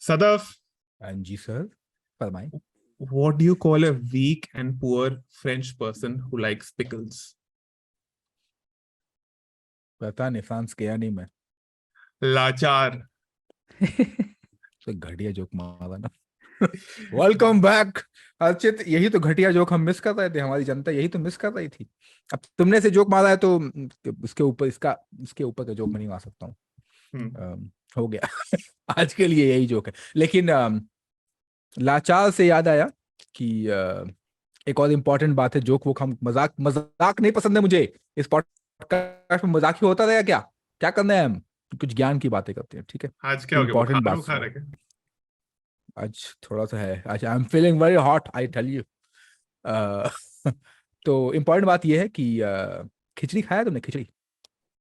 Sadaf, हाँ जी sir, फरमाएं। what do you call a weak and poor French person who likes pickles? पता नहीं, France गया नहीं मैं। लाचार। तो घटिया जोक मारा ना। वेलकम बैक अर्चित, यही तो घटिया जोक हम मिस कर रहे थे, हमारी जनता यही तो मिस कर रही थी। अब तुमने से जोक मारा है तो इसके ऊपर का जोक मैं नहीं मार सकता हूँ। हो गया। आज के लिए यही जोक है। लेकिन लाचार से याद आया कि एक और इम्पोर्टेंट बात है। जोक वो हम मजाक मजाक नहीं पसंद है मुझे। इस पॉडकास्ट में मजाक ही होता रहेगा क्या? क्या करना है हम? कुछ ज्ञान की बातें करते हैं, ठीक है? आज क्या हो गया? इम्पोर्टेंट बात बुखार है सुनो। क्या? आज थोड़ा सा है। आज I am feeling very hot, I tell you. तो इम्पोर्टेंट बात यह है कि खिचड़ी खाया तुमने? खिचड़ी,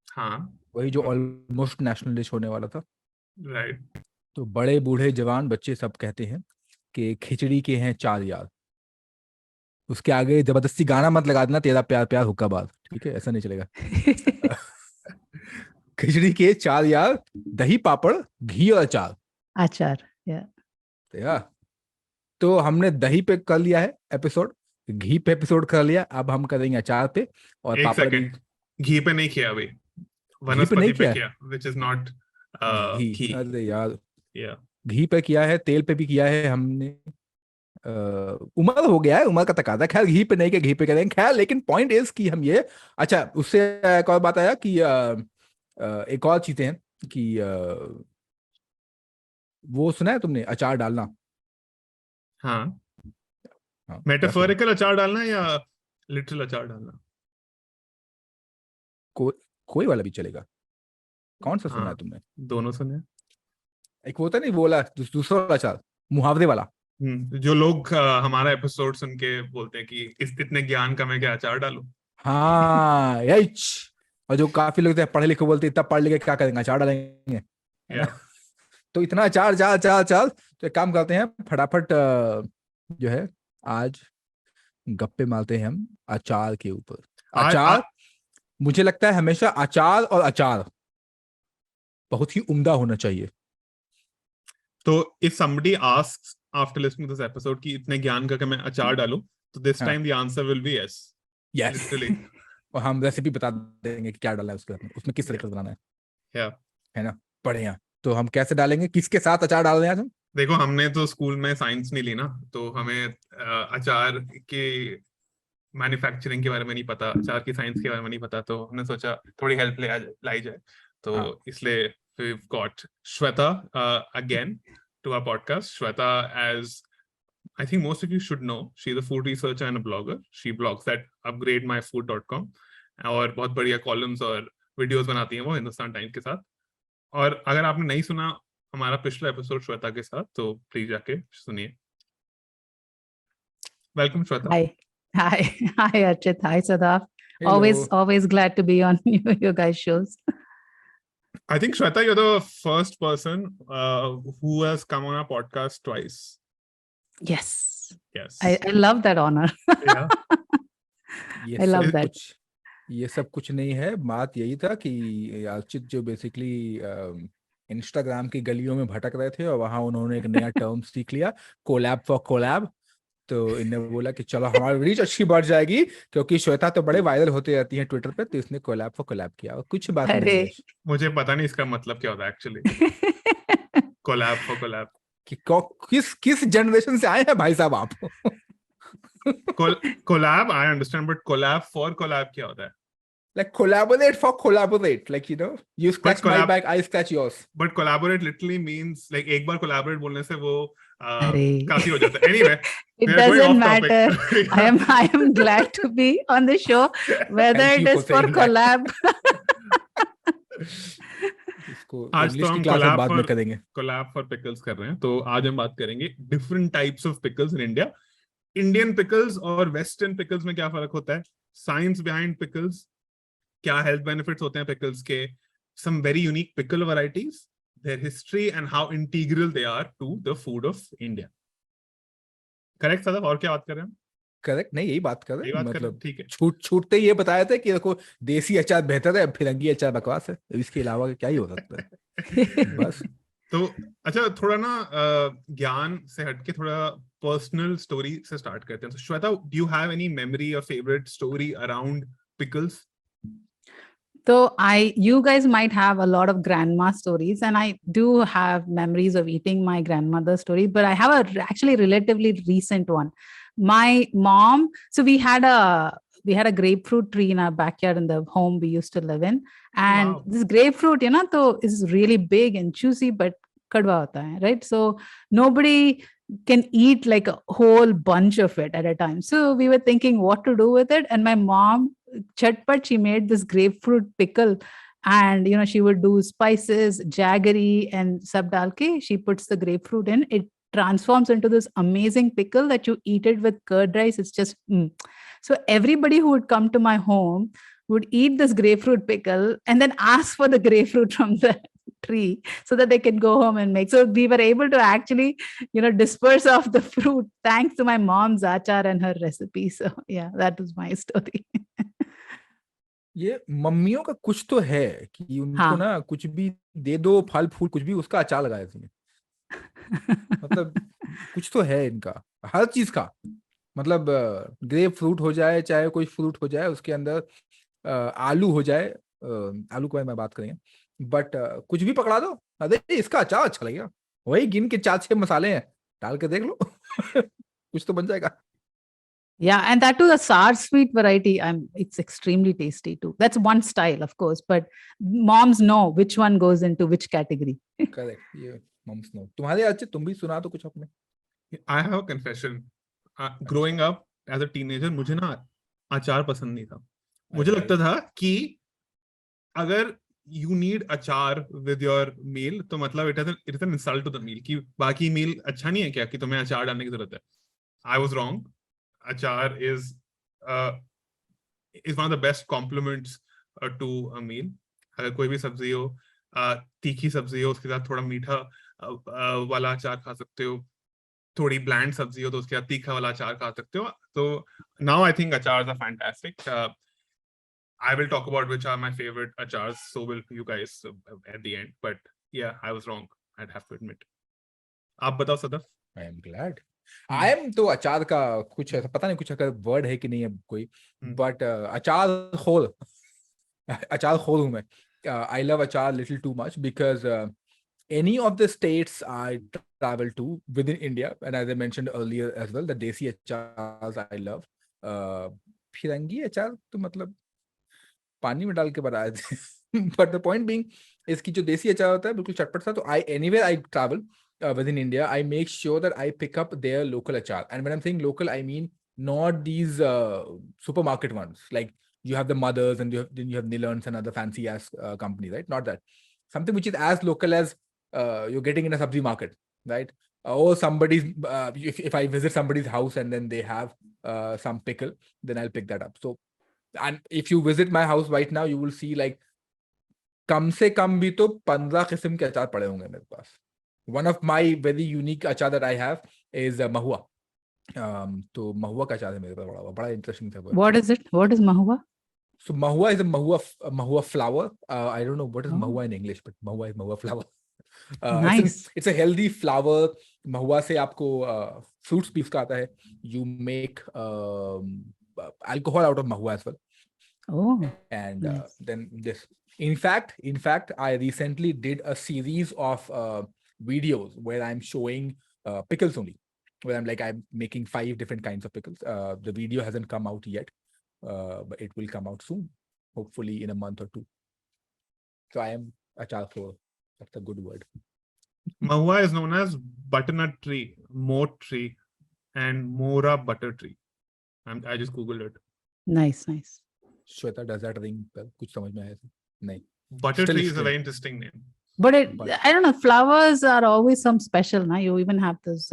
हाँ, वही जो ऑलमोस्ट नेशनल डिश होने वाला था। राइट। तो बड़े बूढ़े जवान बच्चे सब कहते हैं कि खिचड़ी के हैं चार यार। उसके आगे जबरदस्ती गाना मत लगा देना, तेरा प्यार प्यार हुक्का बात, ठीक है? ऐसा नहीं चलेगा। खिचड़ी के चार यार, दही पापड़ घी और अचार। अचार, या तो हमने दही पे कर लिया है एपिसोड, घी पे एपिसोड कर लिया, अब हम करेंगे अचार पे और एक पापड़ भी। सेकंड, घी पे नहीं किया अभी, घी पे वनस्पति नहीं पे किया किया, which is not घी? घी। अरे यार, Yeah. घी पे किया है, तेल पे भी किया है हमने। उम्र हो गया है, उम्र का तकाजा। खैर घी पे नहीं किया, घी पे करेंगे। खैर लेकिन पॉइंट इज कि हम ये, अच्छा उससे एक और बात आया कि एक और चीजें हैं कि वो सुना है तुमने अचार डालना? हाँ, हाँ, क्या सुना? मेटाफोरिकल अचार डालना या लिटरल अचार डालना? कोई वाला भी चलेगा। कौन सा सुना है हाँ, तुमने? दोनों सुने। एक होता नहीं, वो वाला दूसरा वाला अचार, मुहावरे वाला। जो लोग हमारा एपिसोड सुन के बोलते हैं कि इस इतने ज्ञान का मैं क्या अचार डालूं। हाँ यही। और जो काफी लोग पढ़े लिखे बोलते हैं, इतना पढ़ लिखे क्या करेंगे, अचार डालेंगे, है ना? Yeah. तो इतना अचार अचार अचार अचार। तो एक काम करते हैं, फटाफट जो है आज गप्पे मारते हैं हम अचार के ऊपर। अचार, मुझे लगता है हमेशा अचार और अचार बहुत ही उम्दा होना चाहिए। तो if somebody asks after listening to this episode कि इतने ज्ञान का मैं अचार डालूं, तो this time the answer will be yes. Yes. Literally. और हम रेसिपी बता देंगे कि क्या डाला है उसमें किस तरीके से बनाना है। Yeah. है ना? बढ़िया। तो हम कैसे डालेंगे, किसके साथ अचार डाल रहे हैं आज हम? देखो, हमने तो स्कूल में साइंस नहीं ली ना, तो हमें अचार के मैन्युफैक्चरिंग के बारे में नहीं पता, अचार की साइंस के बारे में नहीं पता, तो हमने सोचा थोड़ी हेल्प लाई जाए। तो इसलिए we've got Swetha again to our podcast. Swetha, as I think most of you should know, she's a food researcher and a blogger. She blogs at upgrademyfood.com और बहुत बढ़िया कॉलम्स और वीडियोस बनाती हैं वो हिंदुस्तान टाइम्स के साथ। और अगर आपने नहीं सुना हमारा पिछला एपिसोड श्वेता के साथ, तो प्लीज जाके सुनिए। Welcome Shweta. Hi Archit, hi Sadaf. Hello. Always glad to be on you guys shows. I think Shweta, you're the first person who has come on our podcast twice. Yes. Yes. I love that honor. Yeah. I love that. ये सब कुछ नहीं है, बात यही था कि अर्चित जो बेसिकली इंस्टाग्राम की गलियों में भटक रहे थे और वहां उन्होंने एक नया टर्म सीख लिया, कोलैब फॉर कोलैब। तो इन्हें बोला कि चलो हमारी रीच अच्छी बढ़ जाएगी, क्योंकि श्वेता तो बड़े वायरल होते रहती हैं ट्विटर पे, तो इसने कोलैब फॉर कोलैब किया। और कुछ बात नहीं है, मुझे पता नहीं इसका मतलब क्या होता है एक्चुअली। कोलैब फॉर कोलैब कि किस जनरेशन से आए हैं भाई साहब आप? Collab I understand, but collab for collab क्या होता है? Like collaborate for collaborate, like, you know, you scratch my back, I scratch yours. But collaborate literally means like एक बार collaborate बोलने से वो काफी हो जाता है। Anyway, it doesn't matter. I am glad to be on the show, whether it is for collab. आज तो हम कोलैब फॉर पिकल्स कर रहे हैं। तो आज हम बात करेंगे different types of pickles in India, Indian pickles और वेस्टर्न पिकल्स में क्या फर्क होता है, साइंस बिहाइंड पिकल्स, क्या हेल्थ बेनिफिट्स होते हैं पिकल्स के, some very unique pickle varieties, their history and how integral they are to the food of India. Correct Sadaf? और क्या बात कर रहे हैं हम? करेक्ट नहीं, यही बात कर रहे हैं। मतलब ठीक है, छूटते ये बताया था कि देखो देसी अचार बेहतर है, फिरंगी अचार बकवास है, इसके अलावा क्या ही हो सकता है। बस तो अच्छा, थोड़ा ना ज्ञान से हटके थोड़ा पर्सनल स्टोरी से स्टार्ट करते हैं. तो Shweta, do you have any memory और favourite story around pickles? So you guys might have a lot of grandma stories, and I do have memories of eating my grandmother's story, but I have actually relatively recent one. My mom, so we had a grapefruit tree in our backyard in the home we used to live in, and Wow. this grapefruit, so is really big and juicy, but kadwa hota hai, right? So nobody can eat like a whole bunch of it at a time. So we were thinking what to do with it, and my mom chatpat, she made this grapefruit pickle, and she would do spices, jaggery, and sab dal ke she puts the grapefruit in. It transforms into this amazing pickle that you eat it with curd rice. It's just so everybody who would come to my home would eat this grapefruit pickle and then ask for the grapefruit from the tree so that they can go home and make. So we were able to actually disperse off the fruit thanks to my mom's achar and her recipe. So yeah, that was my story. ये मम्मियों का कुछ तो है कि उनको हाँ. ना कुछ भी दे दो, फल फूल कुछ भी, उसका अचार लगा देती है. मतलब कुछ तो है इनका हर चीज का. मतलब ग्रेप फ्रूट हो जाए, चाहे कोई फ्रूट हो जाए, उसके अंदर आलू हो जाए, आलू के बारे में बात करेंगे, बट कुछ भी पकड़ा दो, अरे इसका अचार अच्छा लगेगा, वही गिन के 4-6 मसाले हैं, डाल के देख लो. कुछ तो बन जाएगा. Yeah, and that too, the sour sweet variety. It's extremely tasty too. That's one style, of course, but moms know which one goes into which category. Correct. ये मम्स नो. तुम्हारे अच्छे, तुम भी सुना तो कुछ अपने. I have a confession. Growing up as a teenager, मुझे ना अचार पसंद नहीं था. मुझे लगता था कि अगर you need अचार with your meal, तो मतलब it is an insult to the meal, कि बाकी meal अच्छा नहीं है क्या कि तुम्हें अचार डालने की जरूरत है. I was wrong. Achar is one of the best compliments to a meal. अगर कोई भी सब्जी हो, तीखी सब्जी हो, उसके साथ थोड़ा मीठा वाला अचार खा सकते हो. थोड़ी ब्लैंड सब्जी हो तो उसके साथ तीखा वाला अचार खा सकते हो. तो now I think achars are fantastic. I will talk about which are my favorite achars, so will you guys at the end. But yeah, I was wrong, I'd have to admit. आप बताओ Sadaf. I am glad. I am तो अचार का कुछ है, पता नहीं कुछ अगर वर्ड है कि नहीं है कोई, बट अचार खोल. अचार खोल हूँ मैं. I love achar a little too much because any of the states I travel to within India, and as I mentioned earlier as well, the desi achars I love. फिरंगी अचार तो मतलब पानी में डाल के बनाए थे. But the point being इसकी जो देसी अचार होता है बिल्कुल चटपट सा. तो anywhere I travel within India, I make sure that I pick up their local achar. And when I'm saying local, I mean not these supermarket ones. Like you have the Mothers and then you have Nilans and other fancy ass companies, right? Not that. Something which is as local as you're getting in a sabzi market, right? Or somebody's, if I visit somebody's house and then they have some pickle, then I'll pick that up. So, and if you visit my house right now, you will see like कम से कम भी तो 15 किस्म के अचार पड़े होंगे मेरे पास. One of my very unique achar that I have is mahua. तो mahua का अचार है मेरे पास, बड़ा interesting था. What is it? What is mahua? So mahua is a mahua flower. I don't know what is mahua in English, but mahua is mahua flower. Nice. It's a healthy flower. mahua से आपको fruits भी उसका आता है. You make alcohol out of mahua as well. Oh. And nice. then this. In fact, I recently did a series of videos where I'm showing pickles only. Where I'm making 5 different kinds of pickles. The video hasn't come out yet, but it will come out soon, hopefully in a month or 2. So I am achar for. That's a good word. Mahua is known as butternut tree, moat tree, and mora butter tree. I just googled it. Nice. Swetha, does that ring bell? कुछ समझ में आया? नहीं. Butter tree is a very interesting name. But I don't know, flowers are always some special, na? You even have those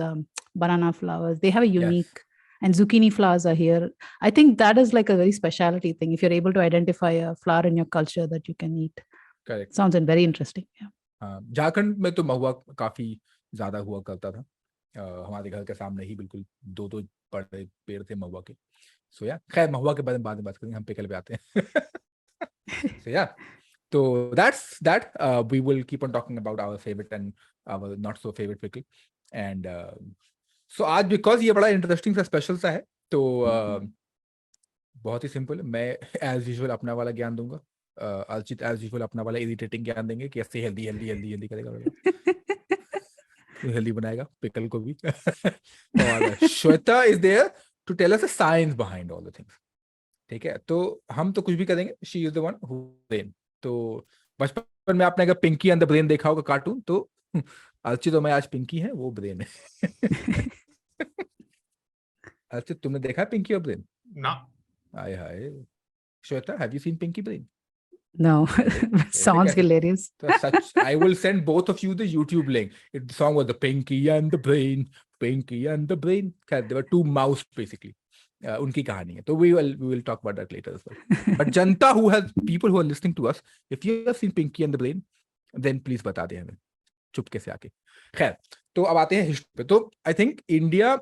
banana flowers. They have a unique, and zucchini flowers are here. I think that is like a very specialty thing. If you're able to identify a flower in your culture that you can eat. Correct. Sounds very interesting. Yeah. Jharkhand में तो महुआ काफी ज्यादा हुआ करता था. हमारे घर के सामने ही बिल्कुल 2 बड़े पेड़ थे महुआ के. So yeah, खैर महुआ के बारे में बाद में बात करेंगे, हम पिकल पे आते हैं. So yeah, So that's that. We will keep on talking about our favorite and our not so favorite pickle. And so आज because ये बड़ा इंटरेस्टिंग सा स्पेशल सा है, तो बहुत ही सिंपल, मैं एज यूजुअल अपना वाला ज्ञान दूंगा, अर्चित एज यूजुअल अपना वाला इरिटेटिंग ज्ञान देंगे कि ऐसे हेल्दी हेल्दी हेल्दी हेल्दी करेगा, हेल्दी बनाएगा पिकल को भी और Shweta is there to tell us the science behind all the things. ठीक है, तो हम तो कुछ भी करेंगे, she is the one who brain. तो बचपन में आपने अगर पिंकी एंड द ब्रेन देखा होगा कार्टून, तो अर्चित तो मैं आज पिंकी है, वो ब्रेन है. अर्चित तुमने देखा है पिंकी और ब्रेन? ना. Hi hi. Shweta, have you seen Pinky Brain? No, ऐसे sounds कैसे? hilarious. So such, I will send both of you the YouTube link. The song was the Pinky and the Brain, Pinky and the Brain. There were two mouse basically. उनकी कहानी है, तो we will talk about that later as well. But Janata who has people who are listening to us, if you have seen Pinky and the Brain, then please बता दें हमें चुपके से आके. खैर, तो अब आते हैं हिस्ट्री पे. तो I think India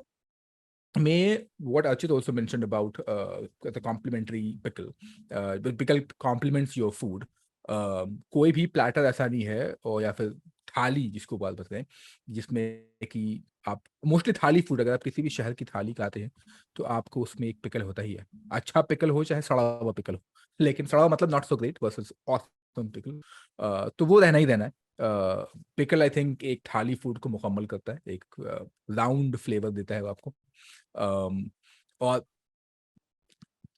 में what Archit also mentioned about the complimentary pickle, pickle complements your food. कोई भी प्लेटर ऐसा नहीं है, और या फिर थाली जिसको बात बताते हैं, जिसमें कि आप मोस्टली थाली फूड, अगर आप किसी भी शहर की थाली खाते हैं तो आपको उसमें एक पिकल होता ही है. अच्छा पिकल हो चाहे सड़ा हुआ पिकल हो, लेकिन सड़ा मतलब not so great versus awesome pickle, तो वो रहना ही रहना है. पिकल आई थिंक एक थाली फूड को मुकम्मल करता है, एक राउंड फ्लेवर देता है वो आपको. और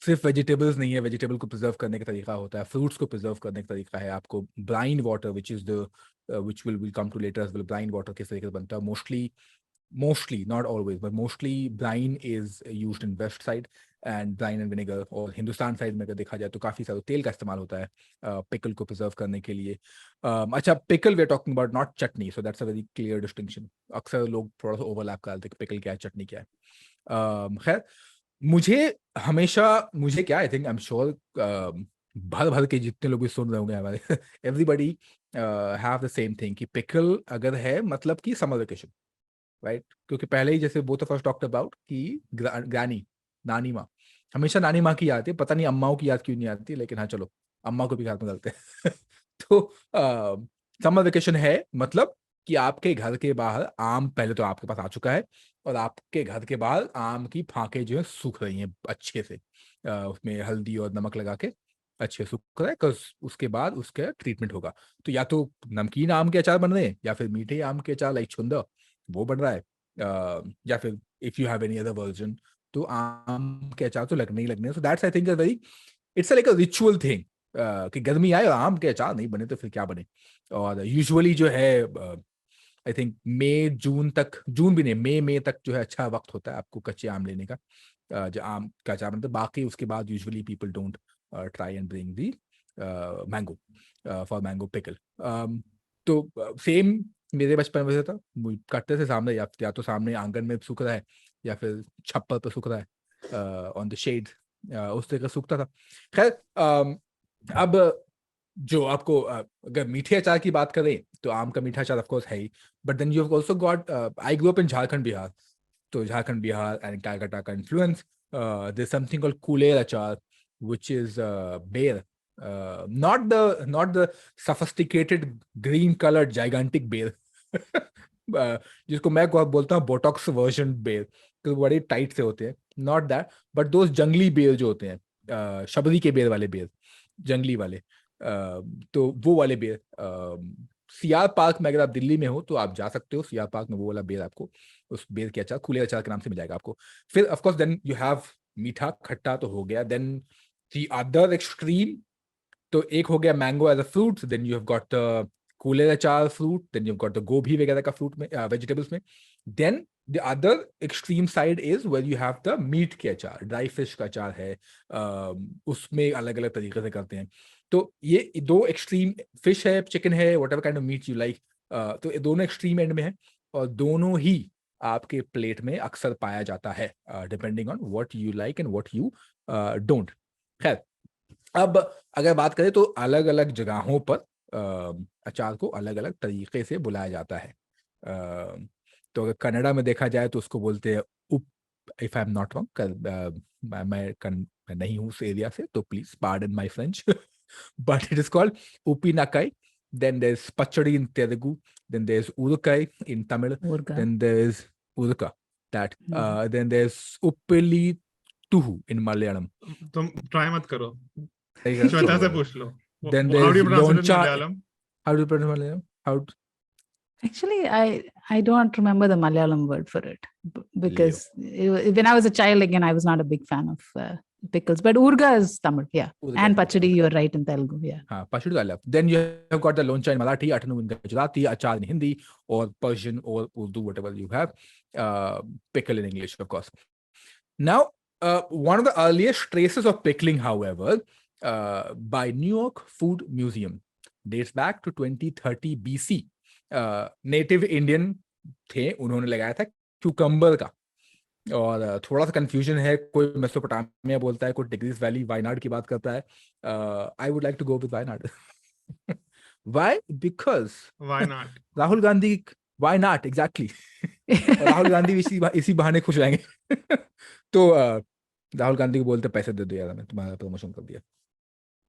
सिर्फ वेजिटेबल्स नहीं है, वेजिटेबल को प्रिजर्व करने का तरीका होता है, फ्रूट्स को प्रिजर्व करने का तरीका है. आपको brine water which is the which will come to later as well, brine water किस तरीके से बनता है. Mostly not always but mostly brine is used in west side, and brine and vinegar. और हिंदुस्तान साइड में अगर देखा जाए तो काफी सारा तेल का इस्तेमाल होता है पिकल को प्रिजर्व करने के लिए. अच्छा, pickle we are talking about not chutney, so that's a very clear distinction. अक्सर लोग थोड़ा सा ओवरलैप करते हैं, पिकल क्या है, चटनी क्या है. खैर, मुझे क्या, I think I am sure भर भर के जितने लोग भी सुन रहे होंगे हमारे, everybody have the same thing कि पिकल अगर है मतलब कि समर वेकेशन, राइट. क्योंकि पहले ही जैसे both of us talked about कि ग्रैनी, नानी माँ, हमेशा नानी माँ की याद आती है, पता नहीं अम्माओं की याद क्यों नहीं आती, लेकिन हाँ चलो अम्मा को भी हाथ में डालते हैं. तो समर वेकेशन है मतलब कि आपके घर के बाहर आम पहले तो आपके पास आ चुका है, और आपके घर के बाहर आम की फांके जो है सूख रही हैं अच्छे से, उसमें हल्दी और नमक लगा के अच्छे सूख रहा है, बिकॉज उसके बाद उसका ट्रीटमेंट होगा. तो या तो नमकीन आम के अचार बन रहे हैं, या फिर मीठे आम के अचार लाइक छुंदा वो बन रहा है, या फिर if you have any other version, तो आम के अचार तो लगने ही लगने. So that's I think a very, it's like a ritual thing कि गर्मी आए और आम के अचार नहीं बने तो फिर क्या बने. और यूजुअली जो है आई थिंक जून तक, जून भी नहीं, मई तक जो है अच्छा वक्त होता है आपको कच्चे आम लेने का, जो आम का अचार बनता है. बाकी उसके बाद usually people don't try and bring the mango for mango pickle. तो सेम मेरे बचपन में था, कट्टे से सामने, या तो सामने आंगन में सूख रहा है, या फिर छप्पर पर सूख रहा है ऑन द शेड, उस तरह का सूखता था. खैर, अब जो आपको अगर मीठे अचार की बात करें तो आम का मीठा अचार ऑफ कोर्स है ही, but then you have also got, I grow up in Jharkhand Bihar, तो झारखंड बिहार एंड कलकत्ता का influence, there is something called kuler achar which is ber, not the sophisticated green colored gigantic bear, जिसको मैं बोलता हूँ बोटॉक्स वर्जन बेर, तो बड़े टाइट से होते हैं, नॉट दैट, बट दोज जंगली बेर जो होते हैं, शबरी के बेर वाले बेर, जंगली वाले, तो वो वाले बेर. सियार पार्क में अगर आप दिल्ली में हो तो आप जा सकते हो, सियार पार्क में वो वाला बेर आपको, उस बेर के अचार खुले अचार के नाम से मिल जाएगा आपको. फिर of course then you have meetha khatta तो हो गया, देन द अदर एक्सट्रीम, तो एक हो गया mango as a fruit, then you have got the kuler achar fruit, then you have got the gobhi वगैरह का फ्रूट में, वेजिटेबल्स में. Then the other extreme side is where you have the meat के achar, dry fish का अचार है, उसमें अलग अलग तरीके से करते हैं. तो ये दो एक्सट्रीम, फिश है, चिकन है, whatever kind of meat you like, तो ये दोनों एक्सट्रीम एंड में है, और दोनों ही आपके प्लेट में अक्सर पाया जाता है, depending on what you like and what you don't. खैर, अब अगर बात करें तो अलग अलग जगहों पर अचार को अलग अलग तरीके से बुलाया जाता है. तो अगर कन्नड़ा में देखा जाए तो उसको बोलते हैं उप, if I am not wrong, मैं नहीं हूँ उस एरिया से तो please pardon my French. but it is called Upinakai. Then there's Pachadi in Telugu. Then there's Urukai in Tamil. Urga. Then there's Uruka. That. Mhm. Then there's Uppili Tuhu in Malayalam. तुम try मत करो, There you go. Shweta से So, पूछ लो. then How there's do you pronounce it in Loncha. Malayalam? How do you pronounce Malayalam? How? Actually, I don't remember the Malayalam word for it because when I was a child, again, I was not a big fan of pickles. But Urga is Tamil, yeah. Urga And is Pachadi, you're right, in Telugu, yeah. Pachadi I love. Then you have got the Loncha in Marathi, Atanu in Gujarati, Achaar in Hindi, or Persian, or Urdu, whatever you have. Pickle in English, of course. Now, one of the earliest traces of pickling, however, by New York Food Museum, dates back to 2030 BC. Native Indian थे, उन्होंने लगाया था cucumber का. और थोड़ा सा confusion है, कोई मेसोपोटामिया बोलता है, कोई टिग्रिस वैली वायनाड की बात करता है. I would like to go with Wayanad. Why? Because Why not? Rahul Gandhi. Why not exactly. Rahul Gandhi इसी बहाने खुश रहेंगे. तो राहुल गांधी को बोलते पैसे दे दो यार, मैं तुम्हारा प्रमोशन कर दिया.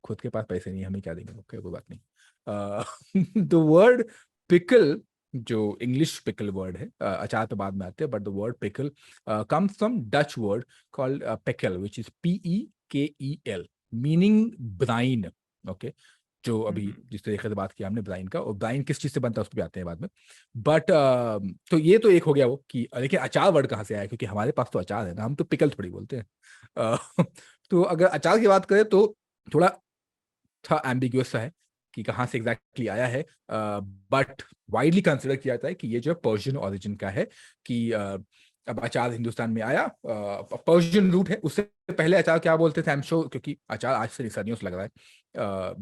खुद के पास पैसे नहीं, हमें क्या देंगे. ओके, कोई बात नहीं. द वर्ड पिकल, जो इंग्लिश पिकल वर्ड है, अचार पे बाद में आते हैं, but the word pickle comes from Dutch word called pickle, which is PEKEL, meaning brine. Okay, जो अभी जिस तरीके से बात की हमने ब्राइन का, और ब्राइन किस चीज से बनता है उस पर आते हैं बाद में. बट तो ये तो एक हो गया वो कि लेकिन अचार वर्ड कहाँ से आया, क्योंकि हमारे पास तो अचार है ना, हम तो पिकल थोड़ी बोलते हैं. तो अगर अचार की बात करें तो थोड़ा एम्बिग्यूअस सा है कि कहाँ से एग्जैक्टली आया है, बट वाइडली कंसिडर किया जाता है कि ये जो पर्शियन ओरिजिन का है. कि अब अचार हिंदुस्तान में आया, पर्शियन रूट है. उससे पहले अचार क्या बोलते थे, आई एम श्योर, क्योंकि अचार आज से सदियों से लग रहा है.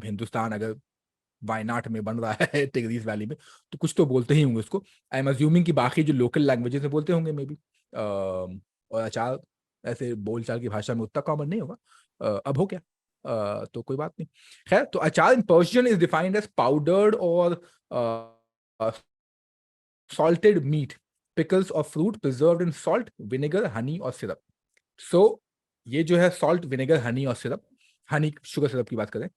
हिंदुस्तान अगर वायनाड में बन रहा है, टिग्रिस वैली में, तो कुछ तो बोलते ही होंगे उसको. आई एम अज्यूमिंग कि बाकी जो लोकल लैंग्वेजेस में बोलते होंगे मे बी. और अचार ऐसे बोलचाल की भाषा में उतना कॉमन नहीं होगा. अब हो क्या, तो कोई बात नहीं. खैर, तो achar in Persian is defined as powdered और salted meat, pickles of fruit preserved in salt, vinegar, honey और syrup. So ये जो है salt, vinegar, honey और syrup, honey sugar syrup की बात करें,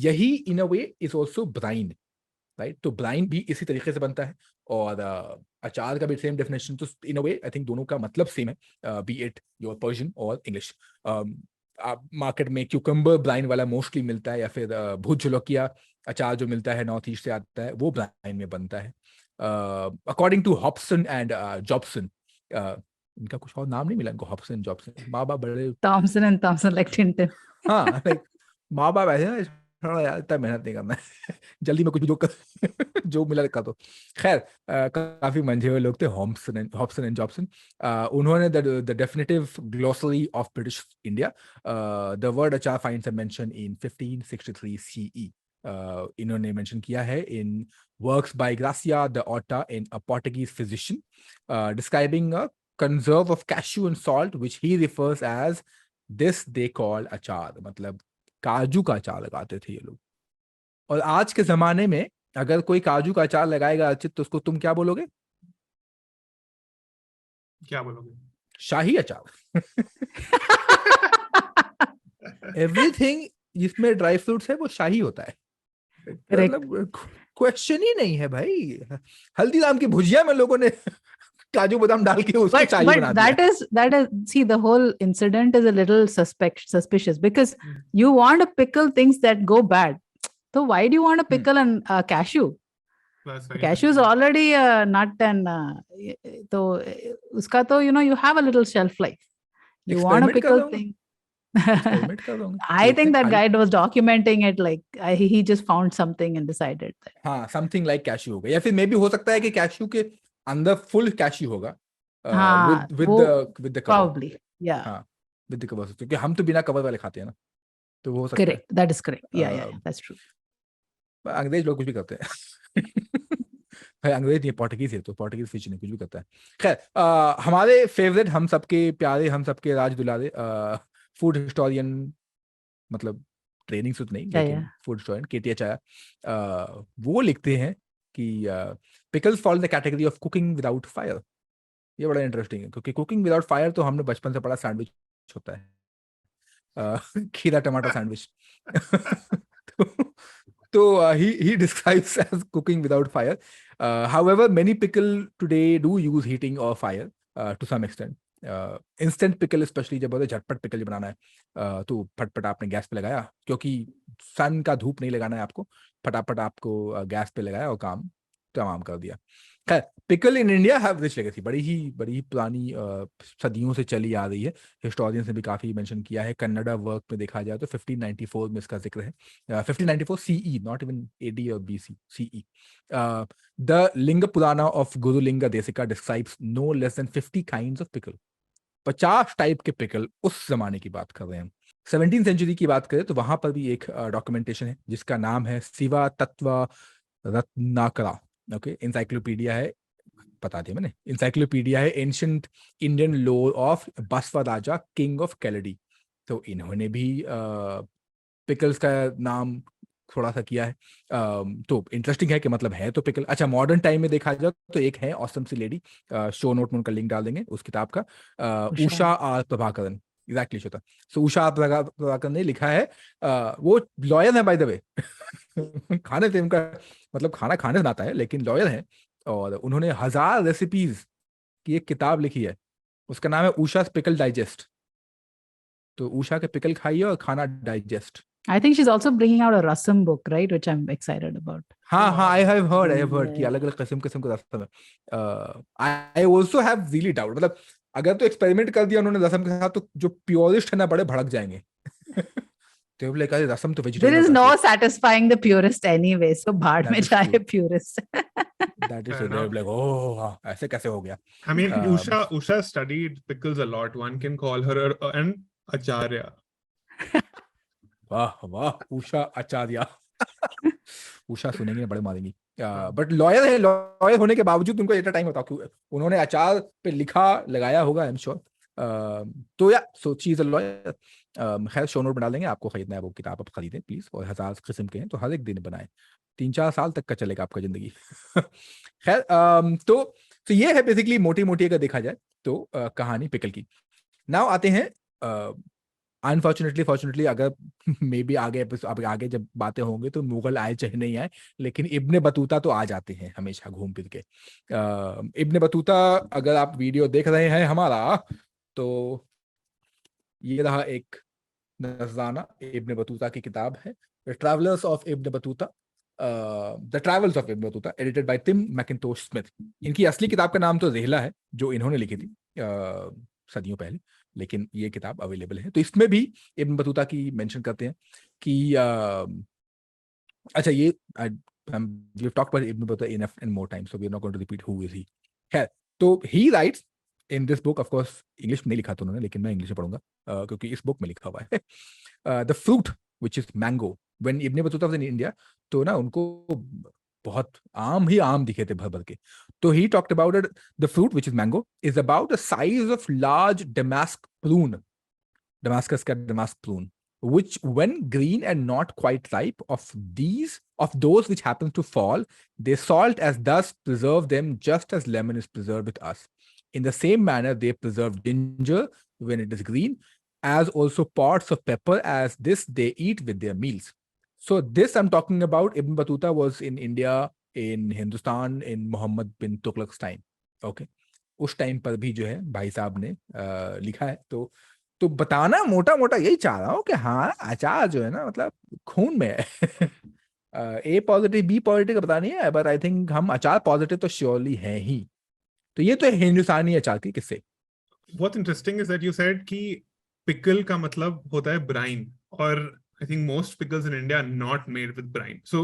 यही in a way is also brine, right? तो brine भी इसी तरीके से बनता है. और अचार का भी सेम डेफिनेशन. तो इन अ वे आई थिंक दोनों का मतलब सेम है, बी इट योर पर्शियन और इंग्लिश. मार्केट में क्यूकम्बर ब्राइन वाला मोस्टली मिलता है, या फिर भूत जलोकिया अचार जो मिलता है नॉर्थ ईस्ट से आता है, वो ब्राइन में बनता है. According to Hobson and Jobson, इनका कुछ और नाम नहीं मिला इनको, हॉब्सन जॉब्सन, माँ बाप बड़े Thompson and Thompson like Tintin. हाँ, लाइक माँ बाप ऐसे ना, थोड़ा यार इतना मेहनत नहीं करना है, जल्दी में कुछ भी जो जो मिला कर दो. खैर, काफी मंझे हुए लोग थे हॉब्सन एंड जॉब्सन. उन्होंने the definitive glossary of British India, the word achar finds a mention in 1563 CE. इन्होंने मेंशन किया है in works by Garcia de Orta, in a Portuguese physician, describing a conserve of cashew and salt, which he refers as this they call अचार. मतलब काजू का अचार लगाते थे ये लोग. और आज के जमाने में अगर कोई काजू का अचार लगाएगा अर्चित, तो उसको तुम क्या बोलोगे? क्या बोलोगे? शाही अचार. एवरीथिंग जिसमें ड्राई फ्रूट्स है वो शाही होता है. मतलब क्वेश्चन ही नहीं है भाई. हल्दीराम की भुजिया में लोगों ने काजू बादाम डाल के उसको शाही बना दिया. that is see, the whole incident is a little suspicious because you want to pickle things that go bad. So why do you want to pickle an cashew? Cashew is already a nut, and so uska to, you have a little shelf life. You want to pickle thing. I think that guy was documenting it, like he just found something and decided that. हाँ, something like cashew होगा, या फिर मे भी हो सकता है कि cashew के अंदर full cashew होगा, with the cover. Probably, yeah. हाँ, with the cover, क्योंकि हम तो बिना कवर वाले खाते हैं ना, तो वो हो सकता है. Correct, that is correct. Yeah, that's true. अंग्रेज लोग कुछ भी करते हैं. भाई अंग्रेज नहीं, पोर्टुगीज है, तो पोर्टुगीज फिश नहीं, कुछ भी करता है. खैर, हमारे फेवरेट, हम सबके प्यारे, हम सबके राज दुलारे फूड हिस्टोरियन, मतलब ट्रेनिंग सुत नहीं, लेकिन फूड हिस्टोरियन केटी अचाया, वो लिखते हैं कि pickles fall the category of cooking without fire. ये बड़ा इंटरेस्टिंग है, क्योंकि कुकिंग विदाउट फायर तो हमने बचपन से पढ़ा, सैंडविच होता है, खीरा टमाटर sandwich. So he describes as cooking without fire. However, many pickle today do use heating or fire to some extent. Instant pickle especially जब बोलते झटपट पिकल बनाना है तो फटफट आपने गैस पे लगाया, क्योंकि सन का धूप नहीं लगाना है आपको, फटाफट आपको गैस पे लगाया और काम तमाम कर दिया. खैर, pickle in India have rich legacy, बड़ी ही पुरानी सदियों से चली आ रही है. हिस्टोरियंस ने भी काफी मेंशन किया है. कन्नड़ा वर्क में देखा जाए तो 1594 में इसका जिक्र है. 1594 CE, नॉट इवन AD और BC, CE. The Linga Purana of Gurulinga Desika describes no less than 50 kinds of pickle. 50 type के पिकल उस जमाने की बात कर रहे हैं. 17th सेंचुरी की बात करें तो वहां पर भी एक डॉक्यूमेंटेशन है जिसका नाम है शिवा तत्व रत्नाकरा. ओके, इंसाइक्लोपीडिया है, बता दिया मैंने. इंसाइक्लोपीडिया है एंशिएंट इंडियन लोर ऑफ बसवा राजा किंग ऑफ कैलेडी. तो इन्होंने भी पिकल्स का नाम थोड़ा सा किया है. तो इंटरेस्टिंग है कि मतलब है तो पिकल. अच्छा, मॉडर्न टाइम में देखा जाए तो एक है ऑसम सी लेडी, शो नोट में उनका लिंक डाल देंगे उस किताब का, Usha R Prabhakaran. Exactly Shweta. So Usha R Prabhakaran ने लिखा है, वो लॉयर है बाय द वे. खाने से उनका मतलब खाना खाने से आता है, लेकिन लॉयर है और उन्होंने 1000 रेसिपीज की एक किताब लिखी है. उसका नाम है उषा पिकल डाइजेस्ट. तो उषा के पिकल खाइए और खाना digest. I think she's also bringing out a rasam book, right? Which I'm excited about. हाँ, I have heard कि अलग-अलग किस्म के रसम है. I also have really doubt. मतलब अगर तो एक्सपेरिमेंट कर दिया उन्होंने रसम के साथ, तो जो प्योरिस्ट है ना बड़े भड़क जाएंगे. तो लाइक अरे रसम तो vegetarian. There is no satisfying the purist anyway, so बाढ़ में जाए purist. That is it. They're like, oh, ऐसे कैसे हो गया? I mean, Usha studied pickles a lot. One can call her an acharya. वाह, उषा आचार्य. उषा सुनेंगे बड़े मारेंगी. बट लॉयर होने के बावजूद उनको इतना टाइम होता क्यों? उन्होंने अचार पे लिखा लगाया होगा, आई एम श्योर. तो या so she is a lawyer. खैर, शो नोट बना लेंगे. आपको खरीदना है वो किताब आप खरीदें प्लीज. और 1000 किस्म के हैं तो हर एक दिन बनाए. 3-4 साल तक का चलेगा आपका जिंदगी. खैर, तो ये है बेसिकली मोटी अगर देखा जाए तो कहानी पिकल की. नाउ आते हैं अनफॉर्चुनेटली फॉर्चुनेटली, अगर मे बी आगे जब बातें होंगे तो मुगल आए चाहे नहीं आए, लेकिन इब्ने बतूता तो आ जाते हैं हमेशा घूम फिर के. इब्ने बतूता अगर आप वीडियो देख रहे हैं हमारा, तो ये रहा एक नजराना. इब्ने बतूता की किताब है the travellers of Ibn Battuta, the travels of Ibn Battuta, edited by Tim Mackintosh Smith. इनकी असली किताब का नाम तो रेहला है जो इन्होंने लिखी थी सदियों पहले, लेकिन ये किताब अवेलेबल है. तो इसमें भी इब्न बतूता की मेंशन करते हैं कि अच्छा, ये we have talked about Ibn Battuta enough and more times, so we are not going to repeat who is he. है, तो he writes in this book, of course English में नहीं लिखा था उन्होंने, लेकिन मैं इंग्लिश में पढ़ूंगा क्योंकि इस बुक में लिखा हुआ है. The fruit which is mango, when Ibn Battuta was in India, तो ना उनको बहुत आम दिखे थे भर के. तो he talked about it. The fruit which is mango is about the size of large damask prune, Damascus का damask prune, which when green and not quite ripe, of those which happens to fall, they salt as thus preserve them, just as lemon is preserved with us. In the same manner they preserve ginger when it is green, as also pods of pepper, as this they eat with their meals. So this I'm talking about, Ibn Battuta was in India, in Hindustan, in Muhammad bin Tughlaq's time. Okay, उस time पर भी जो है भाई साहब ने लिखा है. तो बताना मोटा यही चाह रहा हूँ कि हाँ, अचार जो है ना मतलब खून में है. A पॉजिटिव B पॉजिटिव पता नहीं है, बट आई थिंक हम अचार पॉजिटिव तो श्योरली हैं ही. तो ये तो हिंदुस्तानी अचार की किस्से. What's interesting is that you said कि pickle का मतलब होता है brine, और I think most pickles in India are not made with brine. So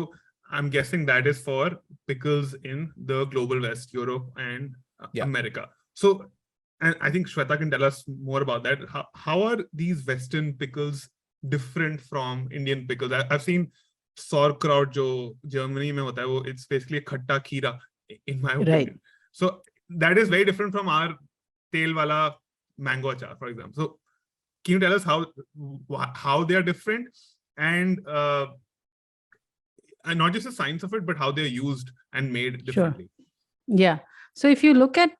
I'm guessing that is for pickles in the global West, Europe and America. So, and I think Swetha can tell us more about that. How are these Western pickles different from Indian pickles? I've seen sauerkraut, जो Germany में होता है, वो it's basically a खट्टा खीरा, in my opinion. Right. So that is very different from our tel wala mango achar, for example. So can you tell us how they are different, and not just the science of it, but how they're used and made differently? Sure. Yeah. So if you look at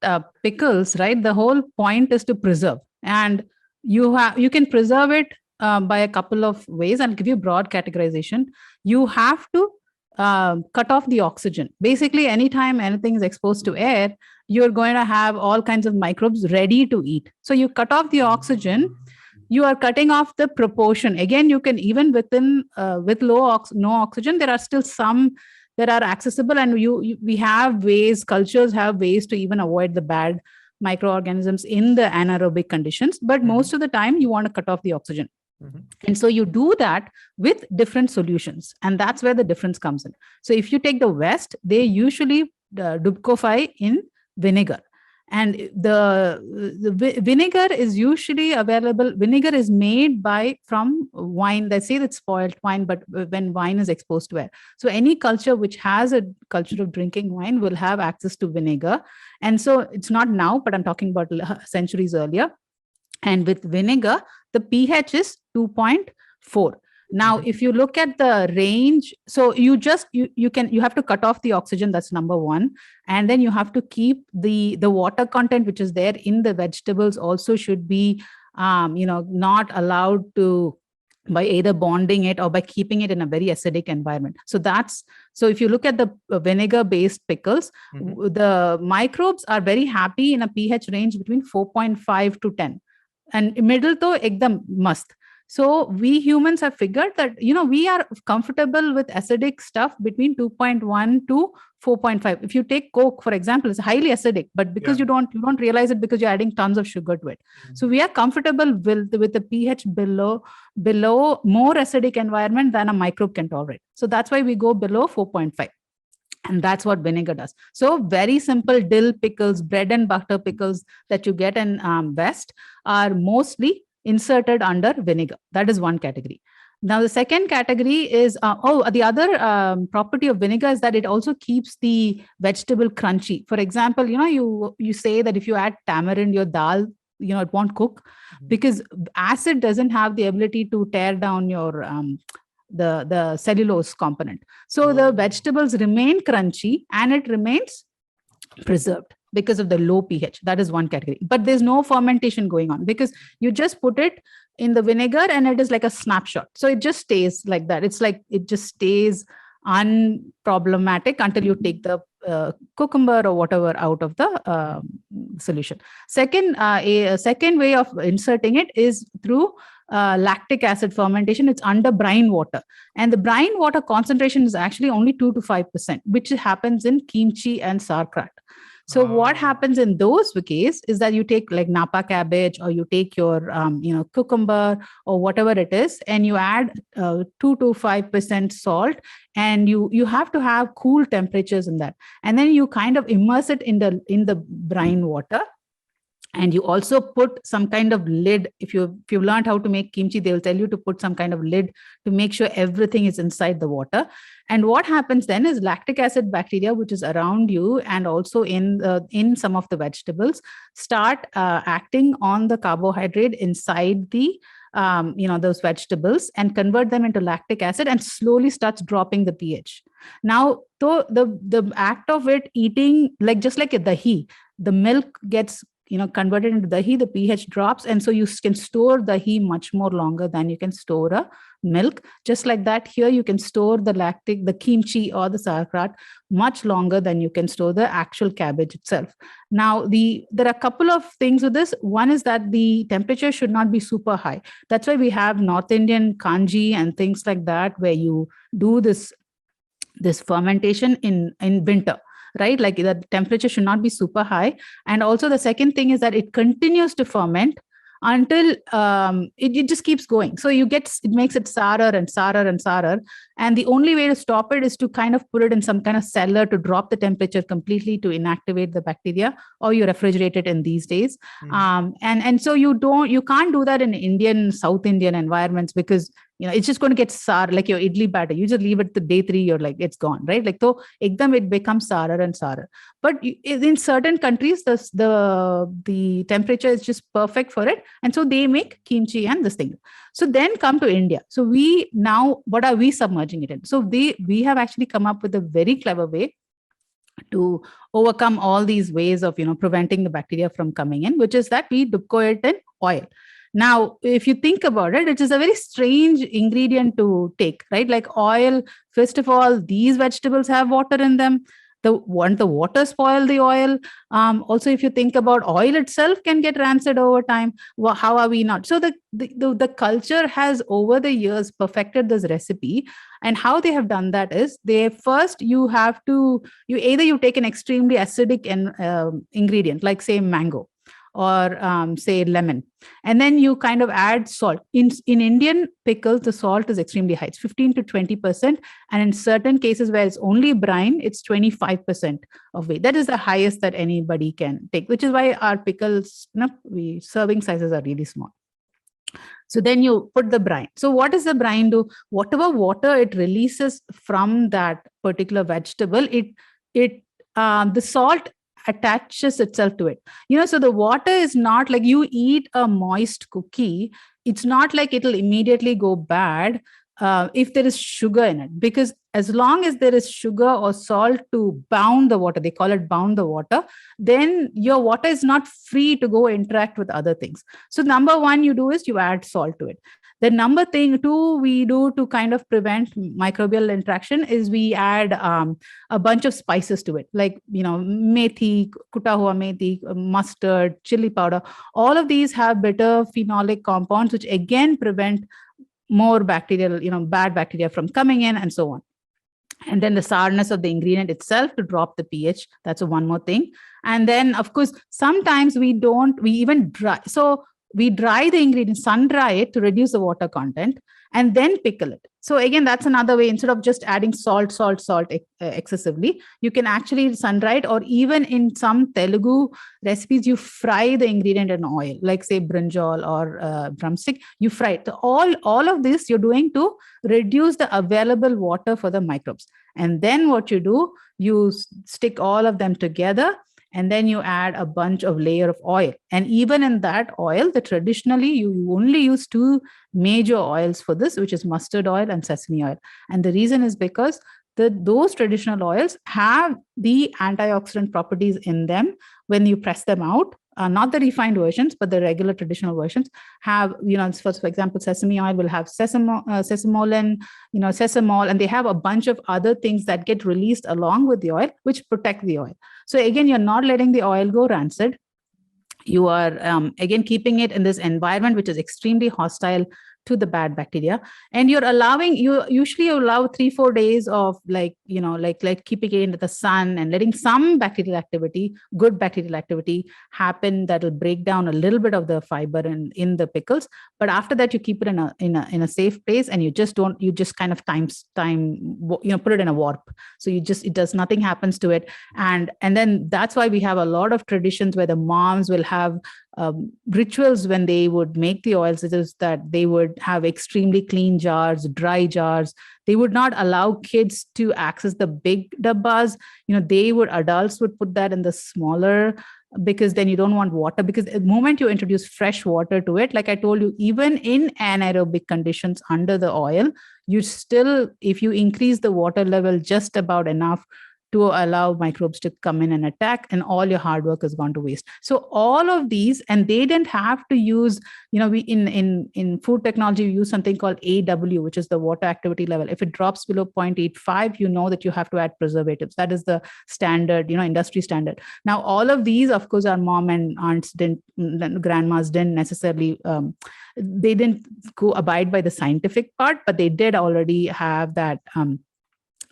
pickles, right, the whole point is to preserve, and you can preserve it by a couple of ways. I'll give you broad categorization. you have to cut off the oxygen. Basically, anytime anything is exposed to air, you're going to have all kinds of microbes ready to eat. So you cut off the oxygen, you are cutting off the proportion. Again, you can even within with no oxygen, there are still some that are accessible, and we have ways, cultures have ways to even avoid the bad microorganisms in the anaerobic conditions. But most of the time, you want to cut off the oxygen. And so you do that with different solutions. And that's where the difference comes in. So if you take the West, they usually dubcofy in vinegar. And the vinegar is usually available. Vinegar is made from wine. They say it's spoiled wine, but when wine is exposed to air. So any culture which has a culture of drinking wine will have access to vinegar. And so it's not now, but I'm talking about centuries earlier. And with vinegar, the pH is 2.4. Now, if you look at the range, so you have to cut off the oxygen. That's number one. And then you have to keep the water content, which is there in the vegetables, also should be, not allowed to, by either bonding it or by keeping it in a very acidic environment. So if you look at the vinegar-based pickles, the microbes are very happy in a pH range between 4.5 to 10. And middle to ekdam must. So we humans have figured that, we are comfortable with acidic stuff between 2.1 to 4.5. If you take Coke, for example, it's highly acidic, but because you don't realize it because you're adding tons of sugar to it. So we are comfortable with the pH below more acidic environment than a microbe can tolerate. So that's why we go below 4.5. And that's what vinegar does. So very simple dill pickles, bread and butter pickles that you get in West are mostly inserted under vinegar. That is one category. Now, the second category is, the other property of vinegar is that it also keeps the vegetable crunchy. For example, you say that if you add tamarind, your dal, it won't cook because acid doesn't have the ability to tear down your the cellulose component. So the vegetables remain crunchy and it remains preserved because of the low pH. That is one category. But there's no fermentation going on because you just put it in the vinegar and it is like a snapshot. So it just stays like that. It's like it just stays unproblematic until you take the cucumber or whatever out of the solution. A second way of inserting it is through lactic acid fermentation. It's under brine water, and the brine water concentration is actually only 2 to 5%, which happens in kimchi and sauerkraut. So what happens in those cases is that you take like napa cabbage, or you take your cucumber or whatever it is, and you add 2 to 5% salt, and you have to have cool temperatures in that, and then you kind of immerse it in the brine water. And you also put some kind of lid. If you've learned how to make kimchi, they will tell you to put some kind of lid to make sure everything is inside the water. And what happens then is lactic acid bacteria, which is around you and also in some of the vegetables, start acting on the carbohydrate inside the those vegetables and convert them into lactic acid and slowly starts dropping the pH. Now, the act of it eating, like just like a dahi, the milk gets converted into dahi, the pH drops, and so you can store dahi much more longer than you can store a milk. Just like that, here you can store the kimchi or the sauerkraut much longer than you can store the actual cabbage itself. Now, there are a couple of things with this. One is that the temperature should not be super high. That's why we have North Indian kanji and things like that, where you do this fermentation in winter. Right? Like the temperature should not be super high. And also the second thing is that it continues to ferment until it just keeps going. So it makes it sourer and sourer and sourer. And the only way to stop it is to kind of put it in some kind of cellar to drop the temperature completely to inactivate the bacteria, or you refrigerate it in these days. And so you can't do that in South Indian environments because it's just going to get sour, like your idli batter. You just leave it to day 3, you're like, it's gone, right? Like, so ekdam it becomes sourer and sourer. But in certain countries, the temperature is just perfect for it. And so they make kimchi and this thing. So then come to India. So what are we submerging it in? So we have actually come up with a very clever way to overcome all these ways of, preventing the bacteria from coming in, which is that we dip it in oil. Now, if you think about it, it is a very strange ingredient to take, right? Like oil, first of all, these vegetables have water in them. The water spoil the oil. Also, if you think about oil itself can get rancid over time. Well, how are we not? So the culture has over the years perfected this recipe. And how they have done that is you either you take an extremely acidic ingredient, like say mango, or say lemon, and then you kind of add salt. In Indian pickles, the salt is extremely high. It's 15 to 20%, and in certain cases where it's only brine, it's 25% of weight. That is the highest that anybody can take, which is why our pickles, serving sizes are really small. So then you put the brine. So what does the brine do? Whatever water it releases from that particular vegetable, the salt attaches itself to it. So the water is not like you eat a moist cookie. It's not like it'll immediately go bad if there is sugar in it, because as long as there is sugar or salt to bound the water, they call it bound the water, then your water is not free to go interact with other things. So number one you do is you add salt to it. The number two we do to kind of prevent microbial interaction is we add a bunch of spices to it, like, methi, kuta hua methi, mustard, chili powder. All of these have bitter phenolic compounds, which again prevent more bacterial, bad bacteria from coming in, and so on. And then the sourness of the ingredient itself to drop the pH. That's one more thing. And then, of course, sometimes we even dry. So we dry the ingredient, sun dry it to reduce the water content, and then pickle it. So again, that's another way. Instead of just adding salt excessively, you can actually sun dry it, or even in some Telugu recipes, you fry the ingredient in oil, like say brinjal or drumstick. You fry it. So all of this you're doing to reduce the available water for the microbes. And then what you do, you stick all of them together, and then you add a bunch of layer of oil. And even in that oil, traditionally you only use two major oils for this, which is mustard oil and sesame oil. And the reason is because those traditional oils have the antioxidant properties in them when you press them out. Not the refined versions, but the regular traditional versions have, for example, sesame oil will have sesamolin, sesamol, and they have a bunch of other things that get released along with the oil, which protect the oil. So again, you're not letting the oil go rancid. You are, again, keeping it in this environment, which is extremely hostile to the bad bacteria. And you usually allow 3-4 days of like keeping it in the sun and letting some bacterial activity, good bacterial activity happen that will break down a little bit of the fiber in the pickles. But after that, you keep it in a safe place, and you just kind of put it in a warp. So nothing happens to it. And then that's why we have a lot of traditions where the moms will have rituals when they would make the oils. It is that they would have extremely clean jars, dry jars. They would not allow kids to access the big dabbas. Adults would put that in the smaller, because then you don't want water, because the moment you introduce fresh water to it, like I told you, even in anaerobic conditions under the oil, if you increase the water level just about enough to allow microbes to come in and attack, and all your hard work has gone to waste. So all of these, and they didn't have to use, we in food technology, we use something called AW, which is the water activity level. If it drops below 0.85, you know that you have to add preservatives. That is the standard, industry standard. Now, all of these, of course, our mom and grandmas didn't necessarily, they didn't go abide by the scientific part, but they did already have that,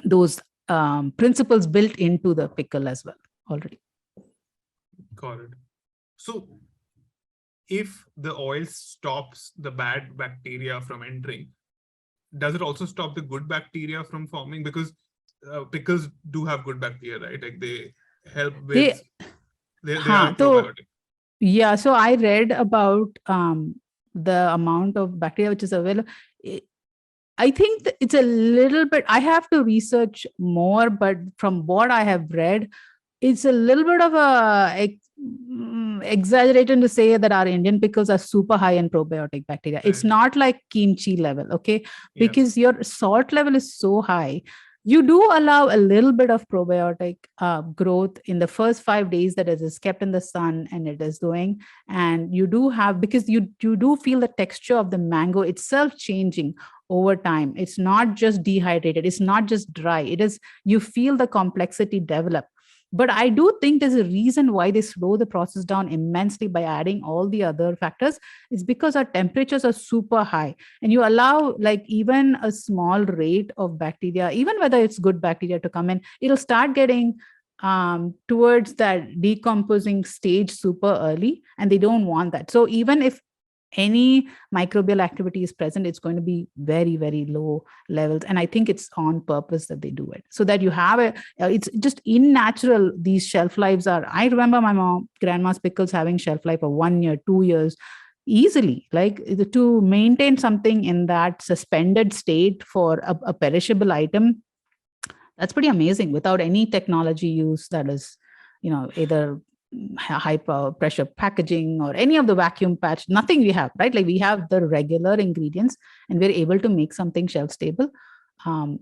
those principles built into the pickle as well already. Got it. So if the oil stops the bad bacteria from entering, does it also stop the good bacteria from forming? Because pickles do have good bacteria, right? Like they help with they are probiotic. Yeah, so I read about the amount of bacteria which is available. I think it's a little bit, I have to research more, but from what I have read, it's a little bit of exaggerated to say that our Indian pickles are super high in probiotic bacteria. Right. It's not like kimchi level, okay? Because your salt level is so high You do allow a little bit of probiotic growth in the first 5 days that it is kept in the sun and it is doing. And you do have, because you do feel the texture of the mango itself changing over time. It's not just dehydrated. It's not just dry. It is, you feel the complexity develop. But I do think there's a reason why they slow the process down immensely by adding all the other factors. It's because our temperatures are super high, and you allow like even a small rate of bacteria, even whether it's good bacteria, to come in. It'll start getting towards that decomposing stage super early, and they don't want that. So even if any microbial activity is present, it's going to be very, very low levels. And I think it's on purpose that they do it, so that you have it's just unnatural. These shelf lives are, I remember my grandma's pickles having shelf life of 1 year, 2 years easily. Like, to maintain something in that suspended state for a perishable item, that's pretty amazing, without any technology use that is, either high pressure packaging or any of the vacuum patch, nothing we have, right? Like, we have the regular ingredients and we're able to make something shelf stable.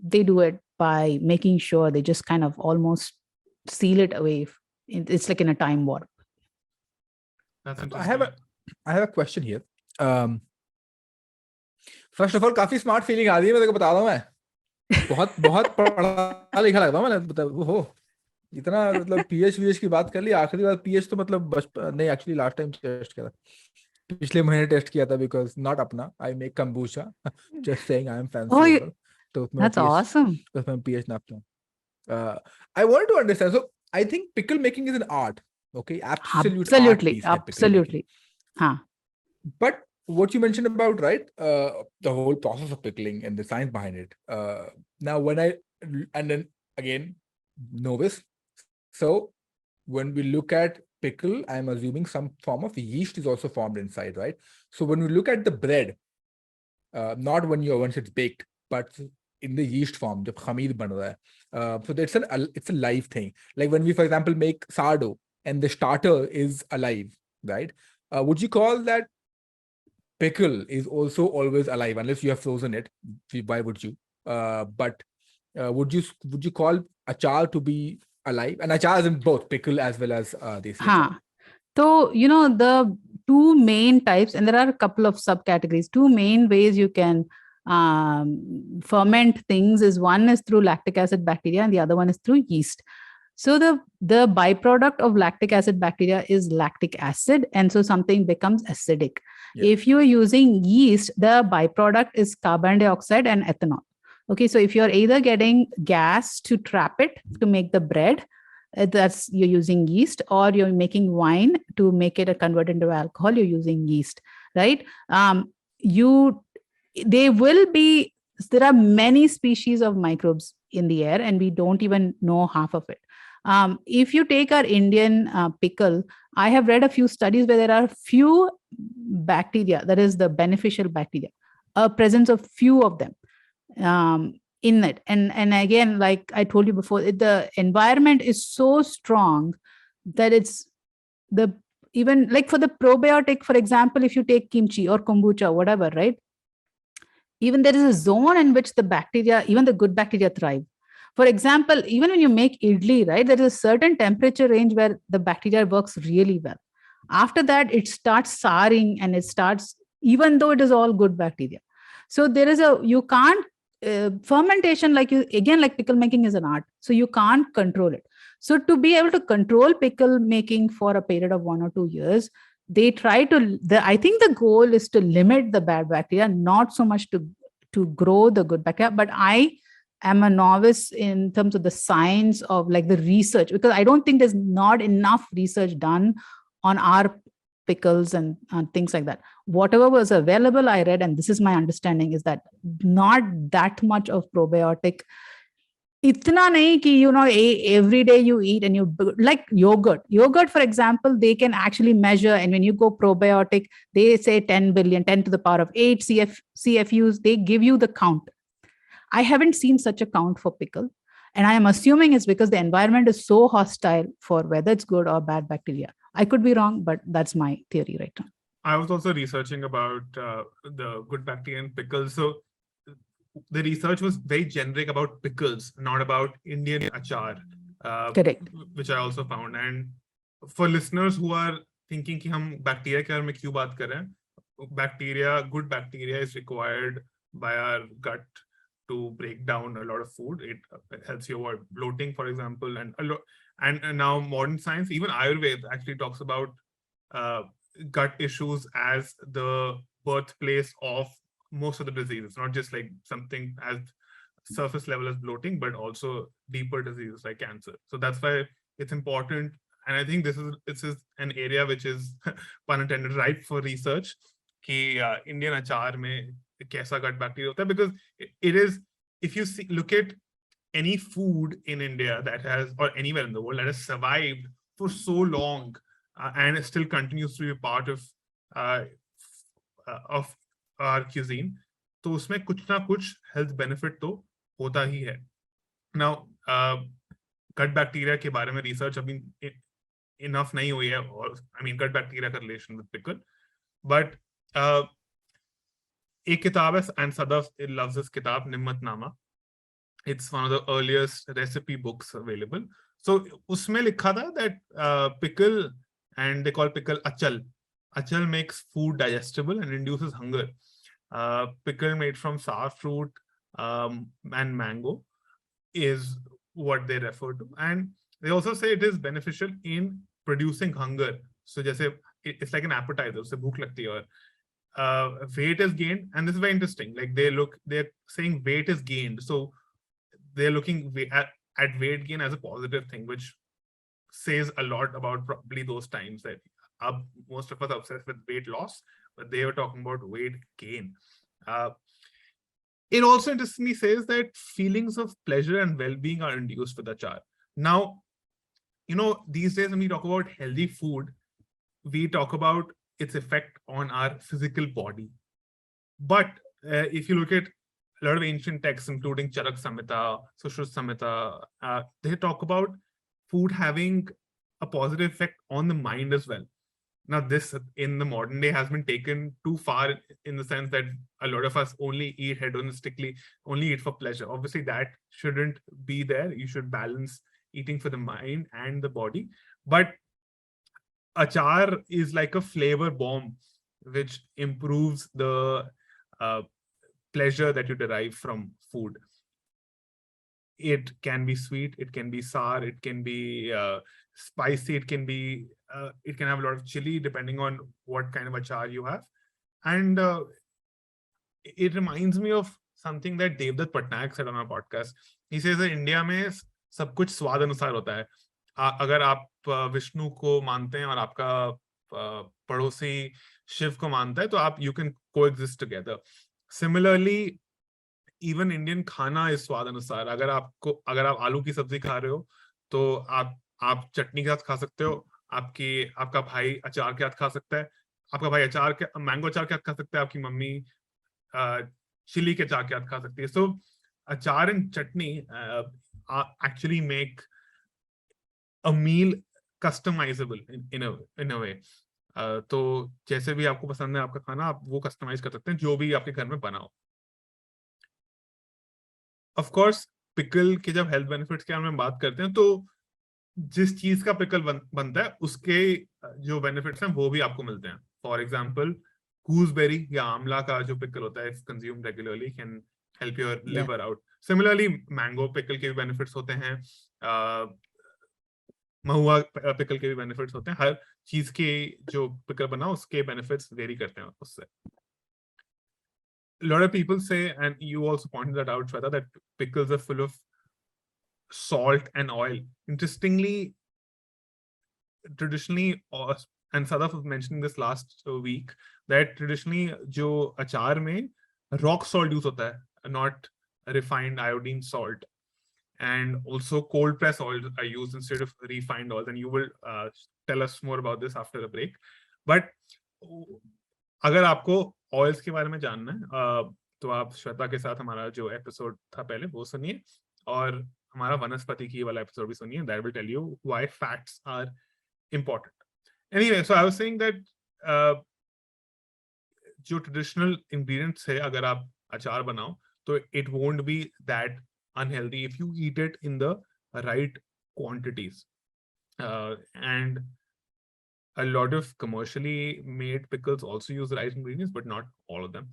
They do it by making sure they just kind of almost seal it away. It's like in a time warp. That's interesting. I have a question here. First of all, काफी smart feeling आ रही है, मैं तेरे को बता रहा हूँ मैं. बहुत पढ़ा लिखा लगता हूँ मैंने. हो इतना मतलब पीएच की बात कर ली. आखिरी बार पीएच तो मतलब नहीं, एक्चुअली लास्ट टाइम टेस्ट किया था, पिछले महीने टेस्ट किया था, बिकॉज नॉट अपना, I make kombucha, just saying I am fancy. तो उसमें That's awesome. उसमें पीएच नापता हूँ. I want to understand. So I think pickle making is an art. Okay, absolutely. But what you mentioned about, right, the whole process of pickling and the science behind it. Now, and then again, novice. So when we look at pickle, I'm assuming some form of yeast is also formed inside, right? So when we look at the bread, not once it's baked, but in the yeast form, jab khameer ban raha hai. So it's a live thing. Like when we, for example, make sourdough and the starter is alive, right? Would you call that pickle is also always alive, unless you have frozen it? Why would you? But would you call Achaar to be alive? And Achaar is in both pickle as well as desi Achaar. So, the two main types, and there are a couple of subcategories. Two main ways you can ferment things is, one is through lactic acid bacteria and the other one is through yeast. So the byproduct of lactic acid bacteria is lactic acid, and so something becomes acidic. Yeah. If you are using yeast, the byproduct is carbon dioxide and ethanol. Okay, so if you're either getting gas to trap it to make the bread, that's you're using yeast, or you're making wine to make it convert into alcohol, you're using yeast, right? There are many species of microbes in the air, and we don't even know half of it. If you take our Indian pickle, I have read a few studies where there are few bacteria, that is the beneficial bacteria, a presence of few of them in it. And again, like I told you before, the environment is so strong that it's even like for the probiotic, for example, if you take kimchi or kombucha, whatever, right? Even there is a zone in which the bacteria, even the good bacteria, thrive. For example, even when you make idli, right, there is a certain temperature range where the bacteria works really well. After that, it starts souring, and it starts, even though it is all good bacteria. So there is you can't, fermentation, like pickle making is an art. So you can't control it. So to be able to control pickle making for a period of 1 or 2 years, they try to, I think the goal is to limit the bad bacteria, not so much to grow the good bacteria. But I am a novice in terms of the science of like the research, because I don't think there's not enough research done on our pickles and things like that. Whatever was available, I read, and this is my understanding, is that not that much of probiotic. Itna nahi ki, every day you eat and you, like yogurt, for example, they can actually measure. And when you go probiotic, they say 10 to the power of 8 CFUs, they give you the count. I haven't seen such a count for pickle. And I am assuming it's because the environment is so hostile for whether it's good or bad bacteria. I could be wrong, but that's my theory right now. I was also researching about the good bacteria in pickles. So the research was very generic about pickles, not about Indian achar, Correct. which I also found. And for listeners who are thinking कि हम bacteria के बारे में क्यों बात कर रहे हैं, good bacteria is required by our gut to break down a lot of food. It helps you avoid bloating, for example, and now modern science, even Ayurveda actually talks about gut issues as the birthplace of most of the diseases, not just like something as surface level as bloating, but also deeper diseases like cancer. So that's why it's important. And I think this is an area which is, pun intended, ripe for research. Ki Indian achar mein kaisa gut bacteria hota hai, because it is, if you look at any food in India that has, or anywhere in the world that has survived for so long and it still continues to be part of our cuisine, तो उसमें कुछ ना कुछ health benefit तो होता ही है. Now, gut bacteria के बारे में research अभी enough नहीं हुई है, or I mean gut bacteria का relation with pickle, but एक किताब है, and Sadaf loves this किताब, Nimmatnama. It's one of the earliest recipe books available. So उसमें लिखा था that pickle, and they call pickle achal. Achal makes food digestible and induces hunger. Pickle made from sour fruit and mango is what they refer to. And they also say it is beneficial in producing hunger. So जैसे it's like an appetizer, उससे भूख लगती है, और weight is gained. And this is very interesting. Like they're saying weight is gained. So they're looking at weight gain as a positive thing, which says a lot about probably those times that most of us are obsessed with weight loss, but they were talking about weight gain. It also interestingly says that feelings of pleasure and well-being are induced with achar. Now, you know, these days when we talk about healthy food, we talk about its effect on our physical body. But if you look at a lot of ancient texts, including Charak Samhita, Sushruta Samhita, they talk about food having a positive effect on the mind as well. Now, this in the modern day has been taken too far in the sense that a lot of us only eat hedonistically, only eat for pleasure. Obviously, that shouldn't be there. You should balance eating for the mind and the body. But achar is like a flavor bomb, which improves the pleasure that you derive from food. It can be sweet, it can be sour, it can be spicy, it can have a lot of chili depending on what kind of achar you have. And it reminds me of something that Devdutt Patnaik said on our podcast. He says that India में सब कुछ स्वाद अनुसार होता है. अगर आप विष्णु को मानते हैं और आपका पड़ोसी शिव को मानता है, तो आप you can coexist together. Similarly, even Indian खाना is स्वाद अनुसार. अगर आप आलू की सब्जी खा रहे हो, तो आप चटनी के साथ खा सकते हो. आपका भाई अचार के साथ खा सकता है. आपका भाई मैंगो अचार के साथ खा सकता है. आपकी मम्मी चिली के अचार के साथ खा सकती है. So अचार and chutney actually make a meal customizable in a way. तो जैसे भी आपको पसंद है आपका खाना, आप वो कस्टमाइज कर सकते हैं जो भी आपके घर में बना हो. Of course, pickle के जब health benefits के बारे में बात करते हैं, तो जिस चीज का pickle बनता है, उसके जो benefits हैं वो भी आपको मिलते हैं. For example, gooseberry या आंवला का जो pickle होता है, if consumed regularly, can help your liver out. Similarly, mango pickle के भी benefits होते हैं. महुआ pickle के भी benefits होते हैं. हर चीज के जो pickle बना उसके benefits vary करते हैं उससे. A lot of people say, and you also pointed that out, Swetha, that pickles are full of salt and oil. Interestingly, traditionally, and Sadaf was mentioning this last week, that traditionally, jo achar mein rock salt use hota hai, not refined iodine salt. And also cold press oils are used instead of refined oils. And you will tell us more about this after the break. But अगर आपको oils के बारे में जानना है, तो आप श्वेता के साथ हमारा जो एपिसोड था पहले वो सुनिए, और हमारा वनस्पति की वाला एपिसोड भी सुनिए. That will tell you why fats are important. Anyway, so I was saying that जो ट्रेडिशनल इंग्रेडिएंट्स है, अगर आप अचार बनाओ, So it won't be that unhealthy if you eat it in the right quantities. And a lot of commercially made pickles also use rice ingredients, but not all of them.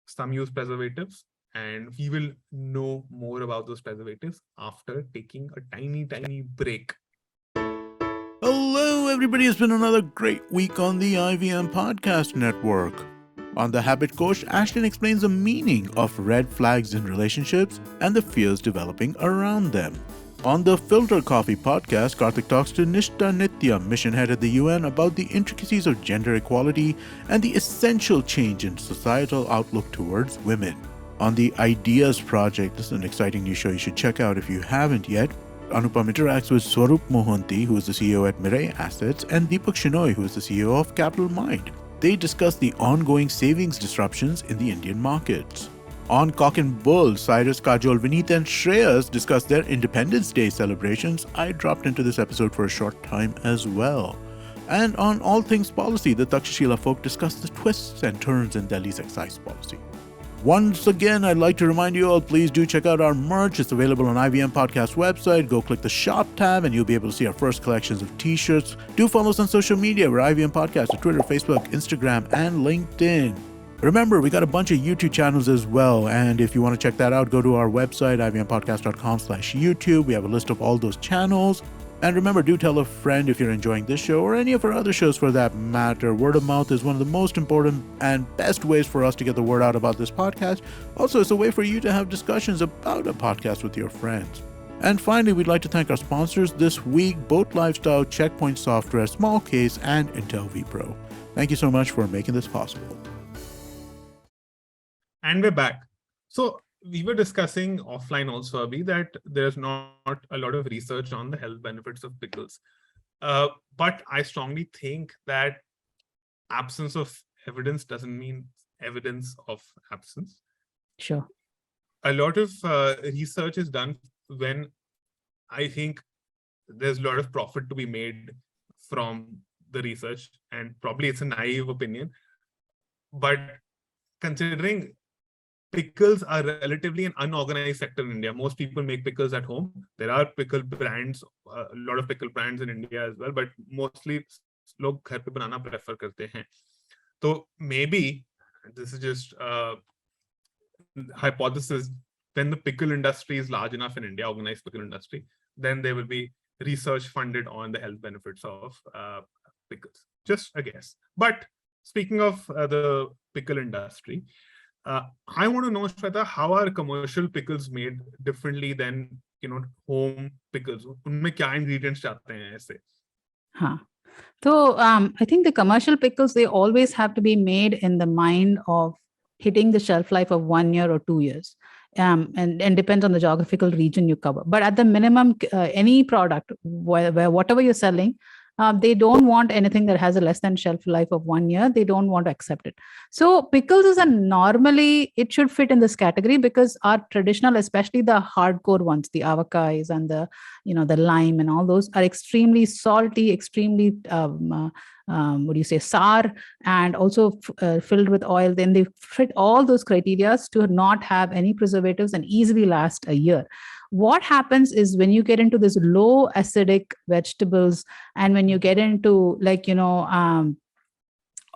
Some use preservatives, and we will know more about those preservatives after taking a tiny break. Hello, everybody. It's been another great week on the IVM Podcast Network. On the Habit Coach, Ashton explains the meaning of red flags in relationships and the fears developing around them. On the Filter Coffee Podcast, Karthik talks to Nishta Nitya, mission head at the UN, about the intricacies of gender equality and the essential change in societal outlook towards women. On the Ideas Project, this is an exciting new show you should check out if you haven't yet. Anupam interacts with Swarup Mohanty, who is the CEO at Mirai Assets, and Deepak Shenoy, who is the CEO of Capital Mind. They discuss the ongoing savings disruptions in the Indian markets. On Cock and Bull, Cyrus, Kajol, Vineet, and Shreyas discuss their Independence Day celebrations. I dropped into this episode for a short time as well. And on All Things Policy, the Takshashila folk discuss the twists and turns in Delhi's excise policy. Once again, I'd like to remind you all, please do check out our merch. It's available on IVM Podcast website. Go click the shop tab and you'll be able to see our first collections of t-shirts. Do follow us on social media. We're IVM Podcast on Twitter, Facebook, Instagram, and LinkedIn. Remember, we got a bunch of YouTube channels as well. And if you want to check that out, go to our website, ivmpodcast.com/YouTube. We have a list of all those channels. And remember, do tell a friend if you're enjoying this show or any of our other shows for that matter. Word of mouth is one of the most important and best ways for us to get the word out about this podcast. Also, it's a way for you to have discussions about a podcast with your friends. And finally, we'd like to thank our sponsors this week, Boat Lifestyle, Checkpoint Software, Small Case, and Intel vPro. Thank you so much for making this possible. And we're back. So we were discussing offline also, Avey, that there's not a lot of research on the health benefits of pickles. But I strongly think that absence of evidence doesn't mean evidence of absence. Sure. A lot of research is done when I think there's a lot of profit to be made from the research, and probably it's a naive opinion. But considering pickles are relatively an unorganized sector in India. Most people make pickles at home. There are pickle brands, a lot of pickle brands in India as well, but mostly लोग घर पे बनाना prefer करते हैं. So maybe this is just a hypothesis. When the pickle industry is large enough in India, organized pickle industry, then there will be research funded on the health benefits of pickles. Just a guess. But speaking of the pickle industry, I want to know, Swetha, how are commercial pickles made differently than home pickles? उनमें क्या ingredients जाते हैं ऐसे? Huh. So I think the commercial pickles, they always have to be made in the mind of hitting the shelf life of 1 year or 2 years. And depends on the geographical region you cover. But at the minimum, any product, where whatever you're selling, they don't want anything that has a less than shelf life of 1 year. They don't want to accept it. So pickles is normally, it should fit in this category because our traditional, especially the hardcore ones, the avocais and the, the lime and all those are extremely salty, extremely, sour, and also filled with oil. Then they fit all those criteria to not have any preservatives and easily last a year. What happens is when you get into this low acidic vegetables, and when you get into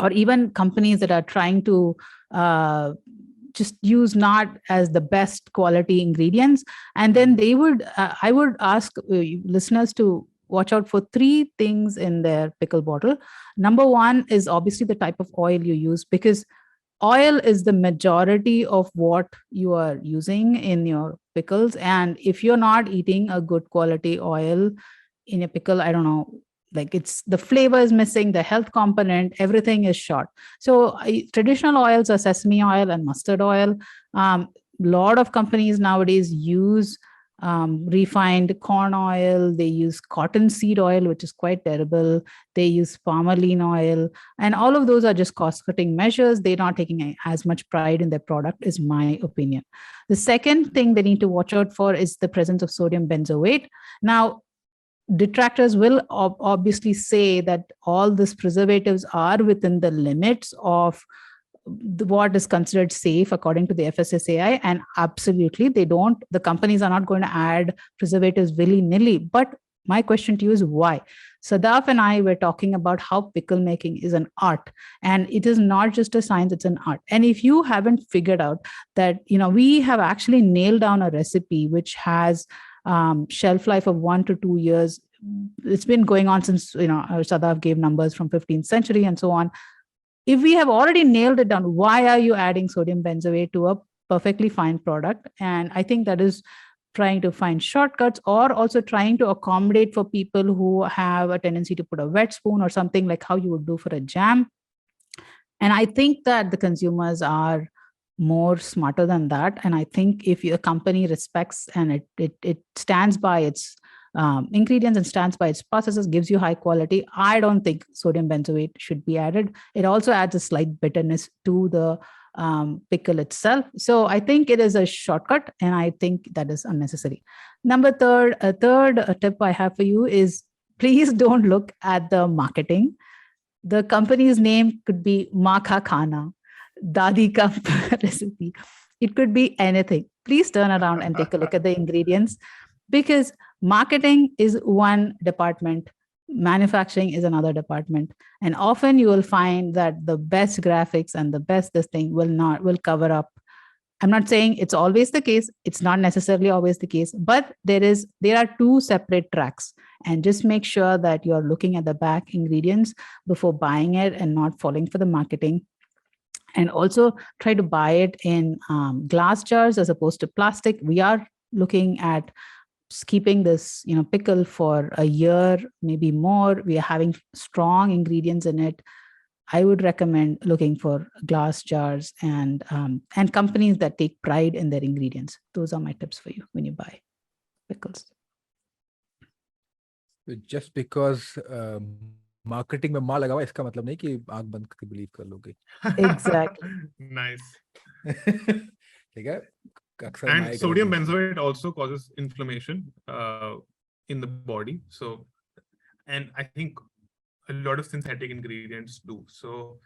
or even companies that are trying to just use not as the best quality ingredients, and then they would, I would ask listeners to watch out for 3 things in their pickle bottle. Number 1 is obviously the type of oil you use, because oil is the majority of what you are using in your pickles. And if you're not eating a good quality oil in a pickle, I don't know, like it's the flavor is missing, the health component, everything is short. So traditional oils are sesame oil and mustard oil. Lot of companies nowadays use refined corn oil. They use cottonseed oil, which is quite terrible. They use palmolene oil, and all of those are just cost-cutting measures. They're not taking as much pride in their product, is my opinion. The second thing they need to watch out for is the presence of sodium benzoate. Now, detractors will obviously say that all these preservatives are within the limits of what is considered safe according to the FSSAI, and absolutely the companies are not going to add preservatives willy-nilly. But my question to you is why? Sadaf and I were talking about how pickle making is an art, and it is not just a science, it's an art. And if you haven't figured out that, we have actually nailed down a recipe which has shelf life of 1 to 2 years. It's been going on since, Sadaf gave numbers from 15th century and so on. If we have already nailed it down, why are you adding sodium benzoate to a perfectly fine product? And I think that is trying to find shortcuts, or also trying to accommodate for people who have a tendency to put a wet spoon or something, like how you would do for a jam. And I think that the consumers are more smarter than that. And I think if a company respects and it stands by its ingredients and stands by its processes, gives you high quality, I don't think sodium benzoate should be added. It also adds a slight bitterness to the pickle itself. So I think it is a shortcut, and I think that is unnecessary. A third tip I have for you is, please don't look at the marketing. The company's name could be Maa Kha Khana, Dadi Ka recipe. It could be anything. Please turn around and take a look at the ingredients, because marketing is one department, manufacturing is another department. And often you will find that the best graphics and the best this thing will cover up. I'm not saying it's always the case. It's not necessarily always the case, but there are two separate tracks. And just make sure that you're looking at the back ingredients before buying it and not falling for the marketing. And also try to buy it in glass jars as opposed to plastic. We are looking at keeping this, pickle for a year, maybe more. We are having strong ingredients in it. I would recommend looking for glass jars and companies that take pride in their ingredients. Those are my tips for you when you buy pickles. Just because marketing में माँ लगा हुआ, इसका मतलब नहीं कि आंख बंद करके believe कर लोगे. Exactly. Nice. ठीक है. And sodium benzoate also causes inflammation in the body. So, and I think a lot of synthetic ingredients do. So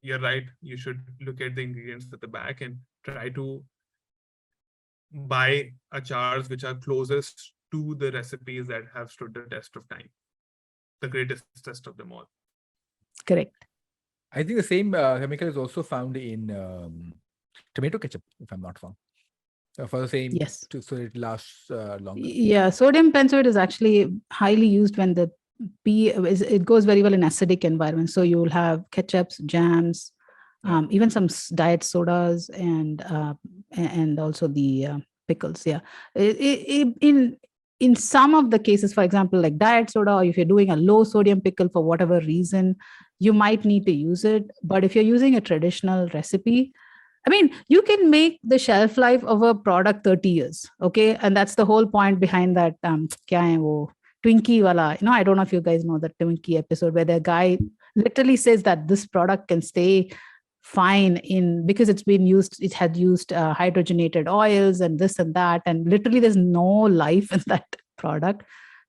you're right. You should look at the ingredients at the back and try to buy achars which are closest to the recipes that have stood the test of time. The greatest test of them all. Correct. I think the same chemical is also found in tomato ketchup, if I'm not wrong. For the same, yes. So it lasts longer. Yeah, sodium benzoate is actually highly used when it goes very well in acidic environments. So you will have ketchups, jams, even some diet sodas, and also the pickles. Yeah, in some of the cases, for example, like diet soda, or if you're doing a low sodium pickle for whatever reason, you might need to use it. But if you're using a traditional recipe, I mean, you can make the shelf life of a product 30 years, okay? And that's the whole point behind that kya hai wo, Twinkie wala. I don't know if you guys know the Twinkie episode where the guy literally says that this product can stay fine because it had used hydrogenated oils and this and that, and literally there's no life in that product.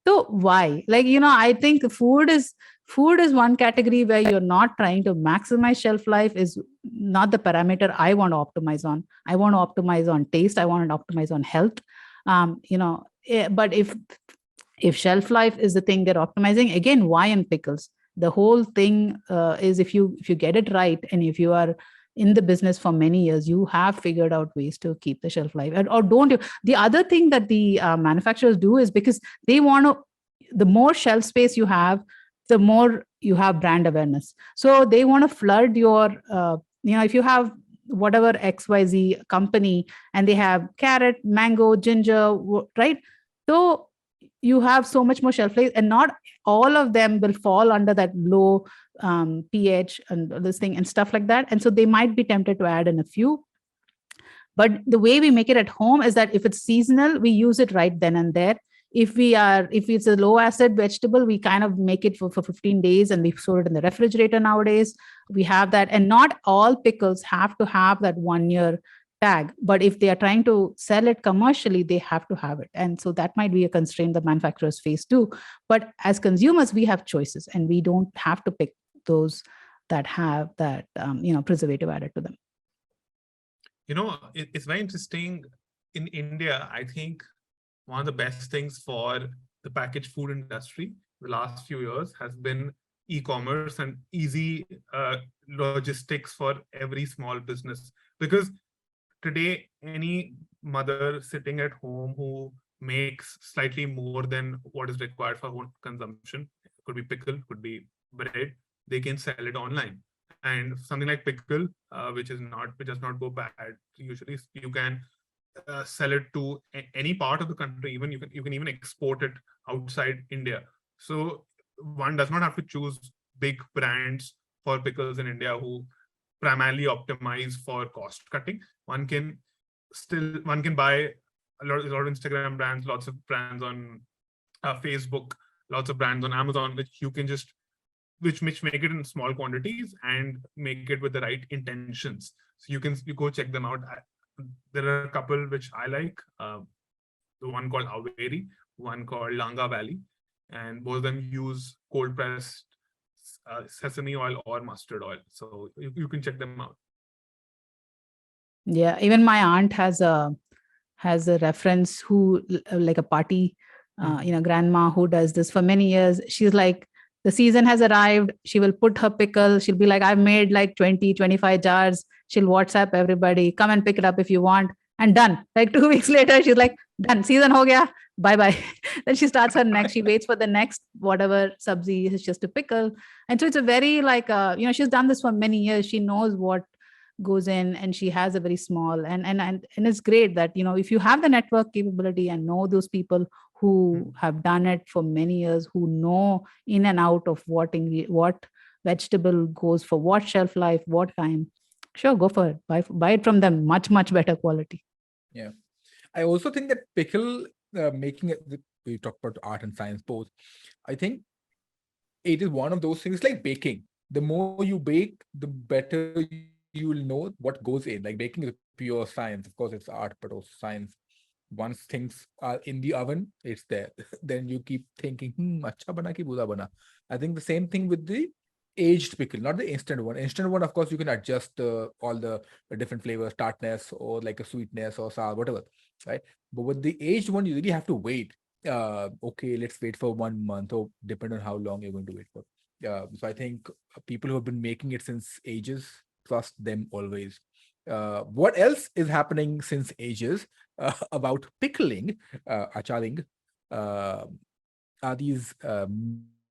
So why? I think food is one category where you're not trying to maximize shelf life, is not the parameter I want to optimize on. I want to optimize on taste. I want to optimize on health. But if shelf life is the thing they're optimizing, again, why in pickles? The whole thing is if you get it right, and if you are in the business for many years, you have figured out ways to keep the shelf life. Or don't you? The other thing that the manufacturers do is, because they want to, the more shelf space you have, the more you have brand awareness. So they want to flood your, if you have whatever XYZ company and they have carrot, mango, ginger, right? So you have so much more shelf life, and not all of them will fall under that low pH and this thing and stuff like that. And so they might be tempted to add in a few. But the way we make it at home is that if it's seasonal, we use it right then and there. If it's a low acid vegetable, we kind of make it for 15 days and we store it in the refrigerator nowadays. We have that. And not all pickles have to have that 1 year tag, but if they are trying to sell it commercially, they have to have it. And so that might be a constraint the manufacturers face too. But as consumers, we have choices, and we don't have to pick those that have that preservative added to them. It's very interesting. In India, I think one of the best things for the packaged food industry the last few years has been e-commerce and easy logistics for every small business. Because today, any mother sitting at home who makes slightly more than what is required for home consumption, could be pickle, could be bread, they can sell it online. And something like pickle, which does not go bad, usually you can sell it to any part of the country. Even you can even export it outside India. So one does not have to choose big brands for pickles in India who primarily optimize for cost cutting. One can buy a lot of Instagram brands, lots of brands on Facebook, lots of brands on Amazon, which you can just which make it in small quantities and make it with the right intentions. So you go check them out. There are a couple which I like. The one called Avey, one called Langa Valley, and both of them use cold pressed sesame oil or mustard oil. So you can check them out. Yeah, even my aunt has a reference who like a party, grandma who does this for many years. She's like, the season has arrived. She will put her pickle. She'll be like, I've made like 20, 25 jars. She'll WhatsApp everybody, come and pick it up if you want. And done. Like 2 weeks later, she's like, done. Season ho gaya. Bye-bye. Then she starts her next. She waits for the next whatever sabzi is just to pickle. And so it's a very like, she's done this for many years. She knows what goes in, and she has a very small and it's great that if you have the network capability and know those people who have done it for many years, who know in and out of what vegetable goes for what shelf life, what time, sure, go for it. Buy it from them. Much better quality. Yeah, I also think that pickle making it. We talk about art and science both. I think it is one of those things like baking. The more you bake, the better you will know what goes in. Like baking is pure science. Of course, it's art, but also science. Once things are in the oven, it's there. Then you keep thinking, acha bana ki buda bana. I think the same thing with the aged pickle, not the instant one. Instant one, of course, you can adjust all the different flavors, tartness or like a sweetness or sour, whatever, right? But with the aged one, you really have to wait. Okay, let's wait for 1 month, or depend on how long you're going to wait for. So I think people who have been making it since ages, trust them always. What else is happening since ages about pickling, acharing, are these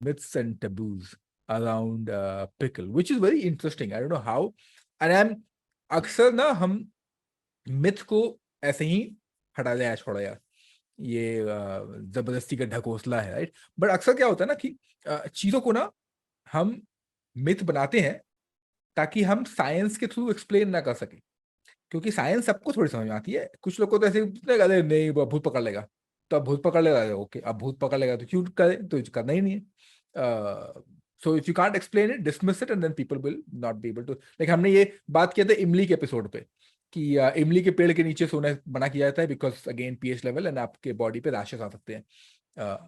myths and taboos around pickle, which is very interesting. I don't know how. And अक्सर ना हम myth को ऐसे ही हटा दिया छोड़ा यार, ये जबरदस्ती का ढकोसला है, राइट? बट अक्सर क्या होता है ना कि चीजों को ना हम मिथ बनाते हैं ताकि हम साइंस के थ्रू एक्सप्लेन ना कर सके, क्योंकि साइंस सबको थोड़ी समझ में आती है. कुछ लोग को तो ऐसे अरे नहीं भूत पकड़ लेगा, तो अब भूत पकड़ लेगा, ओके अब भूत पकड़ लेगा तो क्यों करे, तो करना ही नहीं है. So if you can't explain it, dismiss it, and then people will not be able to. Like हमने ये बात किया था इमली के एपिसोड पे कि इमली के पेड़ के नीचे सोना बना किया जाता है because again pH level and आपके बॉडी पे रैशेस आ सकते हैं.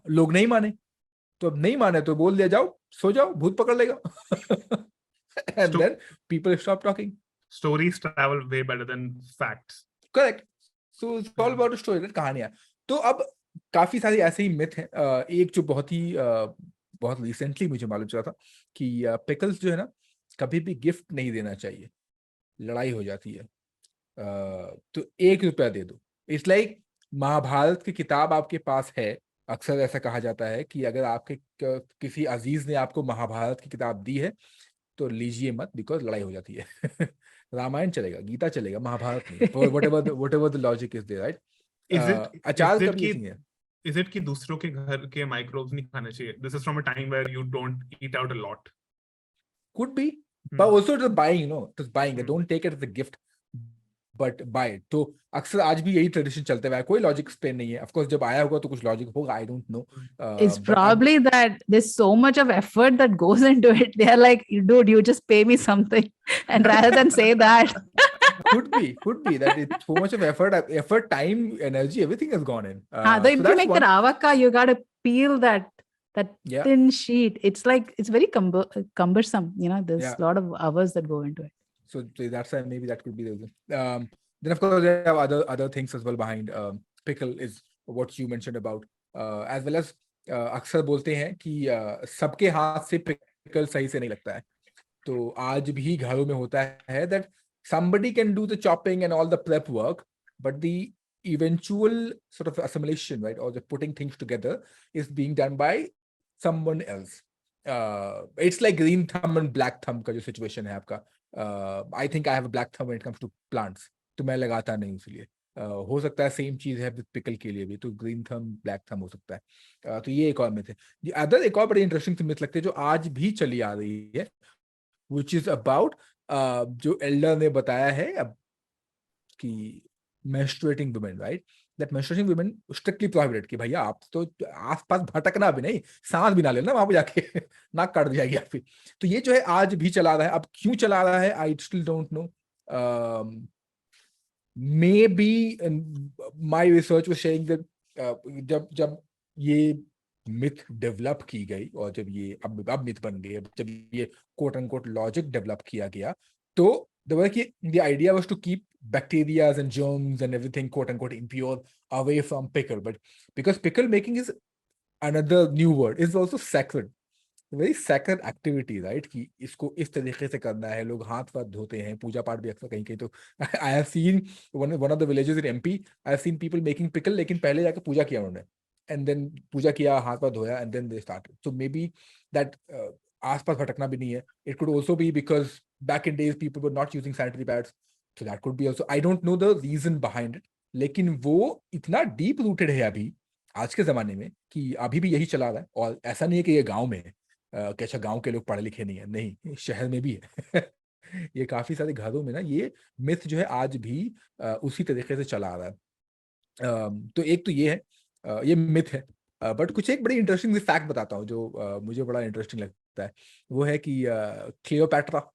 लोग नहीं माने, तो अब नहीं माने तो बोल दिया जाओ, सो जाओ, भूत पकड़ लेगा. And then people stop talking. Stories travel way better than facts. Correct. So it's all about a story, कहानियां. तो अब काफी सारी ऐसे ही मिथ हैं. एक जो बहुत रिसेंटली मुझे मालूम चला था कि पिकल्स जो है ना, कभी भी गिफ्ट नहीं देना चाहिए, लड़ाई हो जाती है. तो 1 रुपया दे दो. इट्स लाइक महाभारत की किताब आपके पास है. अक्सर ऐसा कहा जाता है कि अगर आपके किसी अजीज ने आपको महाभारत की किताब दी है तो लीजिए मत, बिकॉज लड़ाई हो जाती है. रामायण चलेगा, गीता चलेगा, महाभारत नहीं. whatever the logic is there, right? अचार कभी नहीं है. Is it कि दूसरों के घर के microbes नहीं खाने चाहिए? This is from a time where you don't eat out a lot. Could be, but also just buying, just buying. Don't take it as a gift, but buy it. तो अक्सर आज भी यही ट्रेडिशन चलते हुआ है. कोई लॉजिक एक्सप्लेन नहीं है. Of course जब आया होगा तो कुछ लॉजिक होगा. I don't know. It's probably that there's so much of effort that goes into it. They're like, dude, you just pay me something, and rather than say that. could be that it's so much of effort, time, energy, everything has gone in. So if you make the avaka, you got to peel that That Yeah. thin sheet. It's like it's very cumbersome. You know, there's Yeah. a lot of hours that go into it. So that's why maybe that could be the reason. Then of course there have other things as well behind pickle is what you mentioned about as well as अक्सर बोलते हैं कि सबके हाथ से pickle सही से नहीं लगता है. तो आज भी घरों में होता है that somebody can do the chopping and all the prep work, but the eventual sort of assimilation, right, or the putting things together is being done by someone else. It's like green thumb and black thumb का जो situation है आपका. I think I have a black thumb when it comes to plants. तो मैं लगाता नहीं इसलिए. हो सकता है सेम चीज है विद पिकल के लिए भी, तो ग्रीन थंब ब्लैक थंब हो सकता है. तो ये एक और मिथ है. अदर एक और बड़ी इंटरेस्टिंग मिथ लगती है जो आज भी चली आ रही है, which is about जो एल्डर ने बताया है अब कि menstruating women, right? That menstruating women strictly prohibited कि भैया आप तो आसपास भटकना भी नहीं, सांस भी ना लेना वहां पे जाके नाक काट जाएगी आपकी. तो ये जो है आज भी चला रहा है. अब क्यों चला रहा है I still don't know. Maybe my research was saying that जब ये मिथ डेवलप की गई और जब ये अब मिथ बन गई, जब ये कोट अनकोट लॉजिक डेवलप किया गया, तो the idea was to keep bacteria and germs and everything quote unquote impure away from pickle, but because pickle making is another new word, is also sacred. Very sacred activity, right? कि इसको इस तरीके से करना है, लोग हाथ वाथ धोते हैं, पूजा पाठ भी अक्सर कहीं कहीं. तो I have seen one of the villages in MP, I have seen people making pickle, लेकिन पहले जाके पूजा किया उन्होंने, and then पूजा किया, हाथ वाथ धोया, and then they started. So maybe that आसपास भटकना भी नहीं है. It could also be because back in days people were not using sanitary pads, so that could be also. I don't know the reason behind it, लेकिन वो इतना deep rooted है अभी आज के जमाने में कि अभी भी यही चला रहा है. और ऐसा नहीं है कि ये गांव में है कि अच्छा गांव के लोग पढ़े लिखे नहीं है, नहीं, शहर में भी है. ये काफी सारे घरों में ना ये मिथ जो है आज भी उसी तरीके से चला आ रहा है. तो एक तो ये है, ये मिथ है. बट कुछ एक बड़ी इंटरेस्टिंग फैक्ट बताता हूँ जो मुझे बड़ा इंटरेस्टिंग लगता है. वो है कि क्लियोपैट्रा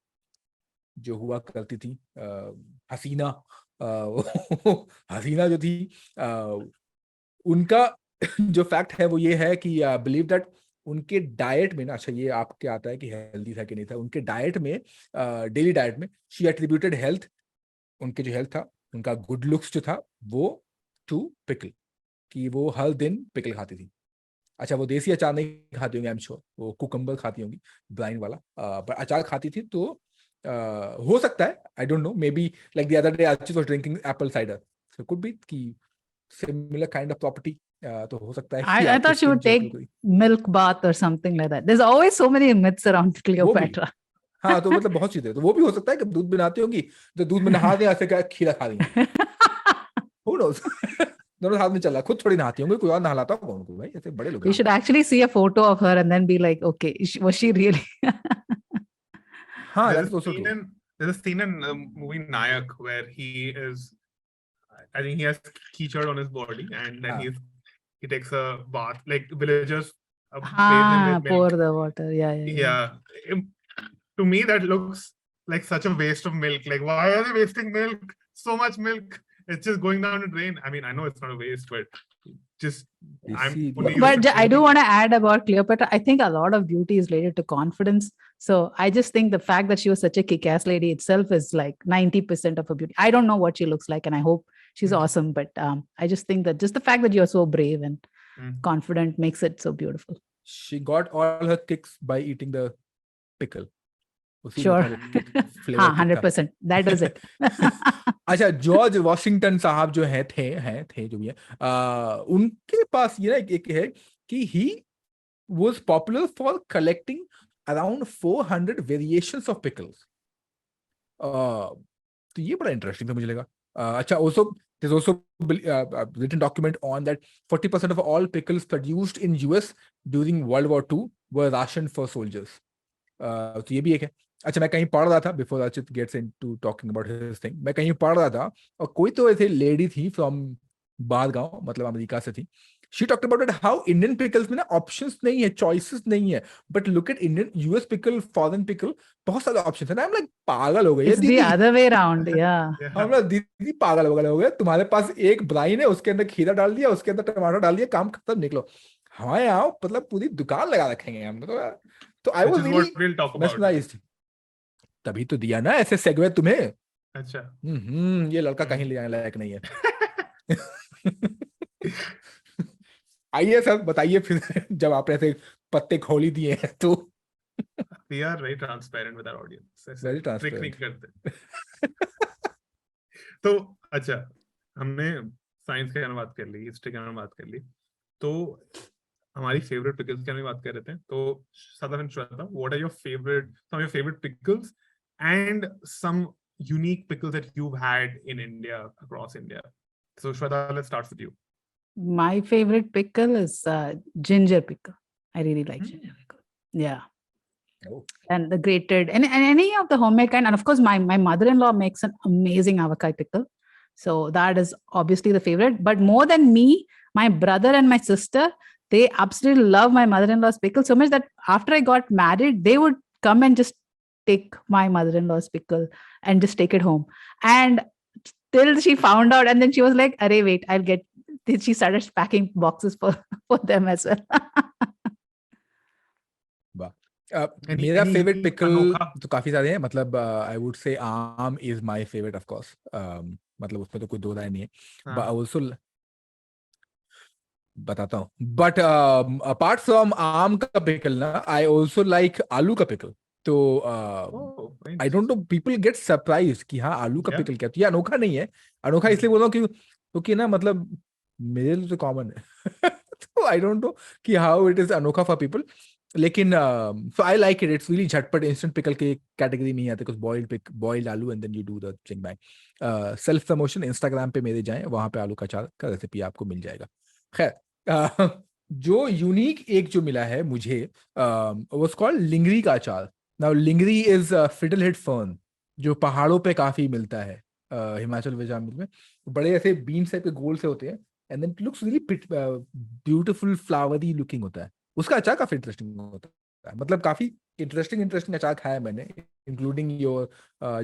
जो हुआ करती थी, हसीना, हसीना जो थी, उनका जो फैक्ट है वो ये है कि बिलीव दैट उनके डाइट में ना, अच्छा ये आपके आता है कि हेल्दी था कि नहीं था, उनके डाइट में, डेली डाइट में शी एट्रीब्यूटेड हेल्थ, उनके जो हेल्थ था, उनका गुड लुक्स जो था वो टू पिकल, कि वो हर दिन पिकल खाती थी. अच्छा वो देसी अचार नहीं खाती होंगी, आई एम श्योर, वो कुकम्बर खाती होंगी ब्राइन वाला, पर अचार खाती थी. तो हो सकता है, आई don't no, may be like the other day Archit was drinking apple cider, so could be कि similar kind of property. तो हो सकता है कि I thought she would take milk bath or something like that. There's always so many myths around Cleopatra. हाँ, तो मतलब बहुत चीजें, तो वो भी हो सकता है कि दूध बनाती होंगी तो दूध में नहा दे, ऐसे क्या खीरा खा देंगे. Who knows? दोनों हाथ में चला, खुद थोड़ी नहाती होंगी, कोई और नहलाता होगा उनको. भाई ऐसे बड़े लोग. We should actually see a photo of her and then be like, okay, was she really? हाँ, that's also true. There's a scene in the movie Nayak where he is, I think he has keychain on his body, and then he takes a bath, like villagers bathe him with pour milk. the water. Yeah. To me, that looks like such a waste of milk. Like, why are they wasting milk? So much milk. It's just going down the drain. I mean, I know it's not a waste, but just But I do want to add about Cleopatra. I think a lot of beauty is related to confidence. So I just think the fact that she was such a kick-ass lady itself is like 90% of her beauty. I don't know what she looks like, and I hope she's awesome. But I just think that just the fact that you're so brave and confident makes it so beautiful. She got all her kicks by eating the pickle. Sure. 100%. That does it. अच्छा, George Washington साहब जो थे जो भी है, उनके पास ये एक है कि he was popular for collecting around 400 variations of pickles. तो ये बड़ा इंटरेस्टिंग था मुझे लगा. अच्छा, also there's also a written document on that 40% of all pickles produced in US during World War II were rationed for soldiers. तो ये भी एक है. अच्छा, मैं कहीं पढ़ रहा था, before Archit gets into talking about his thing, मैं कहीं पढ़ रहा था और कोई तो ऐसे लेडी थी फ्रॉम बाहर गांव, मतलब अमेरिका से थी. She talked about it how Indian pickles में ना ऑप्शंस नहीं है, चॉइसेस नहीं है, but look at Indian US pickle, foreign pickle, बहुत सारे ऑप्शंस है ना. I'm like पागल हो गए. It's the other way around, yeah. हम लोग दीदी पागल हो गए, तुम्हारे पास एक ब्राइन है, उसके अंदर खीरा डाल दिया, उसके अंदर टमाटर डाल दिया, काम खत्म, निकलो. हमारे यहाँ मतलब पूरी दुकान लगा रखेंगे हमने तो आई Which was is really what we'll talk about. Mesmerised. तभी तो दिया ना ऐसे सेगवे तुम्हें. अच्छा. ये लड़का कहीं ले जाने लायक नहीं है. आइए सर बताइए फिर जब आपने ऐसे पत्ते खोली दिए हैं तो. We are very transparent with our audience. ऐसे Very trick नहीं transparent. करते. तो अच्छा, हमने साइंस के बारे में बात कर ली, हिस्ट्री के बारे में बात कर ली, तो हमारी फेवरेट पिकल्स के बारे में बात कर रहे थे. तो Sadaf and Swetha, what are your favorite, some of your favorite pickles and some unique pickles that you've had in India, across India? So Swetha, let's start with you. My favorite pickle is ginger pickle. I really like ginger pickle. Yeah. Oh. And the grated and any of the homemade kind. And of course, my mother-in-law makes an amazing avocado pickle. So that is obviously the favorite. But more than me, my brother and my sister, they absolutely love my mother-in-law's pickle so much that after I got married, they would come and just take my mother-in-law's pickle and just take it home. And till she found out, and then she was like, "Arey, wait, I'll get." She started packing boxes for them as well. मेरा favourite pickle अनोखा? तो काफी सारे हैं. मतलब I would say आम is my favourite of course. मतलब उसमें तो कोई दो राय नहीं है. बट आल्सो बताता हूँ. बट अपार्ट फ्रॉम आम का पिकल ना, आई आल्सो लाइक आलू का पिकल. तो I don't no, people get surprise कि हाँ आलू का पिकल क्या. तो ये अनोखा नहीं है. अनोखा इसलिए बोल रहा हूँ क्योंकि ना मतलब मेरे लिए तो कॉमन है. तो आई डोंट नो कि हाउ इट इज अनोखा फॉर पीपल. लेकिन so I like it. It's really झटपट इंस्टेंट पिकल के कैटेगरी में ही आते. कुछ boiled aloo and then you do the thing by. Self promotion Instagram पे मेरे जाएं, वहां पे आलू का अचार का रेसिपी आपको मिल जाएगा. खैर जो यूनिक एक जो मिला है मुझे वाज कॉल्ड लिंगरी का अचार. Now lingri is fiddle head fern जो पहाड़ों पे काफी मिलता है. हिमाचल में बड़े ऐसे बीन टाइप के गोल से होते हैं and then it looks really beautiful flowery looking होता है. उसका अचार काफी इंटरेस्टिंग होता है. मतलब काफी इंटरेस्टिंग अचार खाया है मैंने, इंक्लूडिंग योर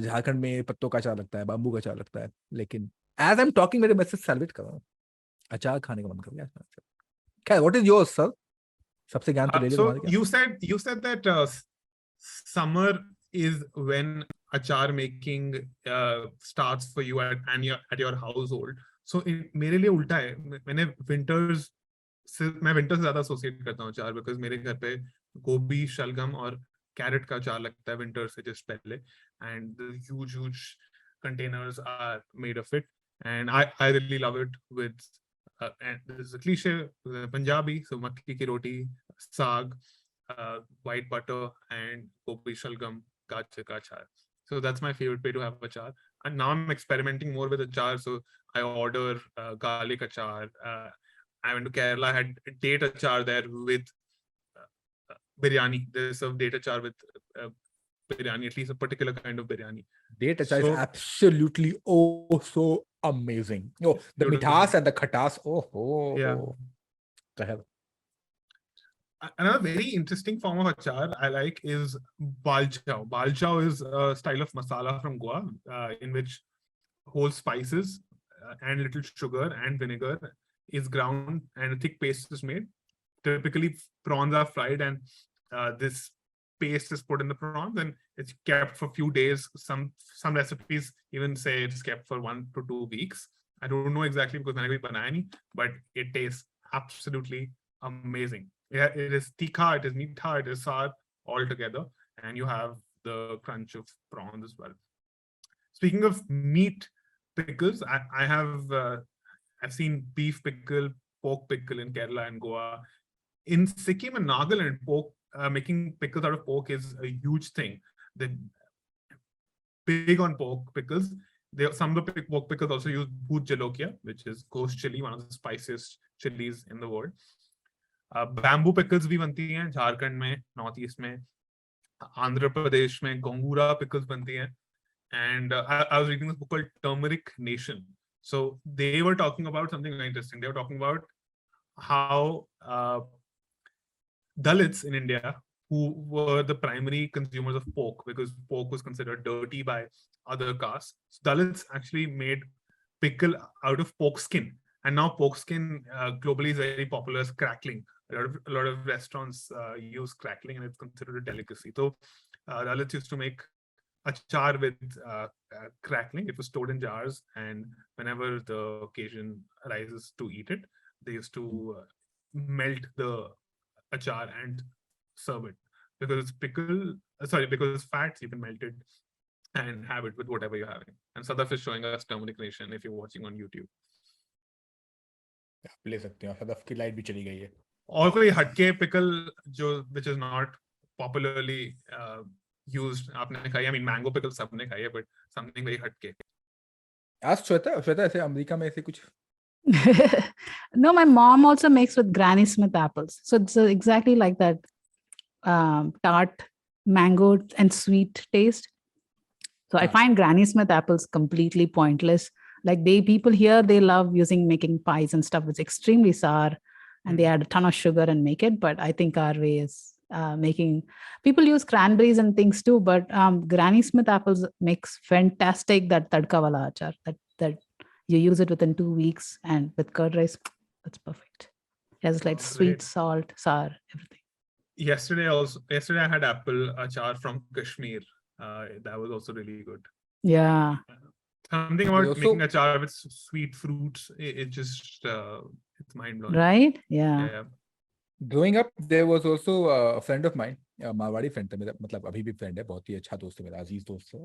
झारखंड में पत्तों का अचार लगता है, बाम्बू का अचार लगता है. लेकिन एज आई एम टॉकिंग मेरे मैसेज सेलिब्रेट कर रहा हूँ, अचार खाने का मन कर गया. खैर व्हाट इज योर्स सर? सबसे ज्ञान तो ले लिया So तुम्हारे. you said that summer is when achar making starts for you at your household. So मेरे लिए उल्टा है. मैं विंटर्स से ज्यादा एसोसिएट करता हूँ अचार, बिकॉज मेरे घर पे गोभी, शलगम और कैरेट का अचार लगता है विंटर से जस्ट पहले, and huge containers are made of it, and I really love it with and this is a cliche Punjabi, so makki ki roti, saag, white butter and gobi shalgam ka achar. So that's my favorite way to have achar. And now I'm experimenting more with achar, so I order garlic achar. I went to Kerala, had date achar there with biryani. They serve date achar with biryani, at least a particular kind of biryani. Date achar is absolutely so amazing. Oh, the mithas and the khatas. Oh. Yeah. The hell. Another very interesting form of achar I like is balchao. Balchao is a style of masala from Goa, in which whole spices and little sugar and vinegar is ground and a thick paste is made. Typically prawns are fried and this paste is put in the prawns and it's kept for a few days. Some recipes even say it's kept for 1 to 2 weeks. I don't know exactly because मैंने कभी बनाया नहीं, but it tastes absolutely amazing. Yeah, it is tikha, it is meetha, it is sour all together, and you have the crunch of prawns as well. Speaking of meat pickles, I've seen beef pickle, pork pickle in Kerala and Goa. In Sikkim and Nagaland, making pickles out of pork is a huge thing. They're big on pork pickles. Some of the pork pickles also use bhoot jalokia, which is ghost chili, one of the spiciest chilies in the world. Bamboo pickles भी बनती हैं झारखंड में, north east में, आंध्र प्रदेश में gongura pickles बनती हैं. And I was reading this book called Turmeric Nation. So they were talking about something very interesting. They were talking about how Dalits in India, who were the primary consumers of pork, because pork was considered dirty by other castes. So Dalits actually made pickle out of pork skin. And now pork skin globally is very popular as crackling. A lot of restaurants use crackling, and it's considered a delicacy. So Dalit used to make Achaar with crackling. It was stored in jars, and whenever the occasion arises to eat it, they used to melt the Achaar and serve it. Because it's because it's fats, you can melt it and have it with whatever you're having. And Sadaf is showing us turmeric nation if you're watching on YouTube. आप ले सकते हैं. सदफ की light भी चली गई है. और कोई हटके pickle जो which is not popularly used आपने खाई? I mean mango pickle सबने खाई है, but something very हटके. आज श्वेता ऐसे अमेरिका में ऐसे कुछ. No, my mom also makes with Granny Smith apples. So it's exactly like that tart, mango and sweet taste. So I find Granny Smith apples completely pointless. Like people here, they love making pies and stuff. It's extremely sour and they add a ton of sugar and make it. But I think our way is people use cranberries and things too, but Granny Smith apples makes fantastic that tadka wala achar that you use it within 2 weeks, and with curd rice, that's perfect. It has like sweet, salt, sour, everything. Yesterday I had apple achar from Kashmir. That was also really good. Yeah. Something about making achar with sweet fruits, it just it's mind blowing. Right? Yeah. Growing up, there was also a friend of mine, Marwari friend था मेरा, मतलब अभी भी friend है, बहुत ही अच्छा दोस्त है मेरा, अजीज दोस्त है.